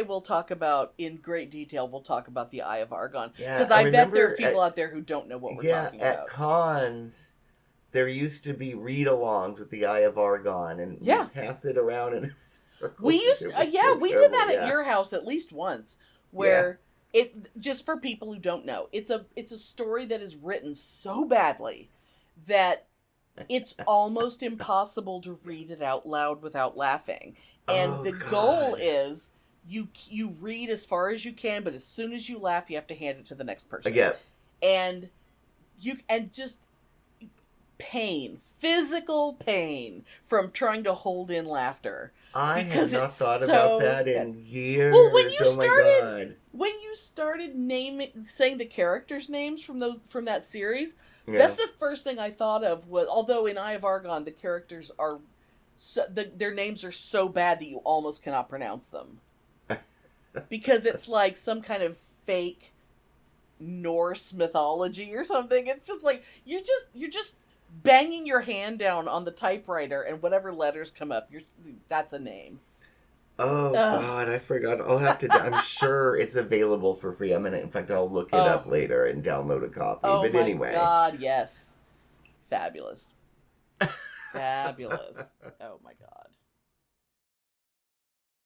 we'll talk about in great detail. We'll talk about the Eye of Argon because I bet there are people out there who don't know what we're talking about. Yeah, at cons. There used to be read-alongs with the Eye of Argon, and we pass it around in a circle. We did that at your house at least once, where it just for people who don't know, it's a story that is written so badly that it's almost impossible to read it out loud without laughing. And the goal is you read as far as you can, but as soon as you laugh, you have to hand it to the next person. Yeah, and just. Physical pain from trying to hold in laughter. I have not thought about that in years. Well, when you started saying the characters' names from that series, that's the first thing I thought of. Was although in Eye of Argon the characters are their names are so bad that you almost cannot pronounce them because it's like some kind of fake Norse mythology or something. It's just like you're just banging your hand down on the typewriter and whatever letters come up, that's a name. Oh god, I forgot. I'll have to. I'm sure it's available for free. In fact, I'll look it up later and download a copy. But anyway. Oh my god, yes, fabulous, fabulous. Oh my god.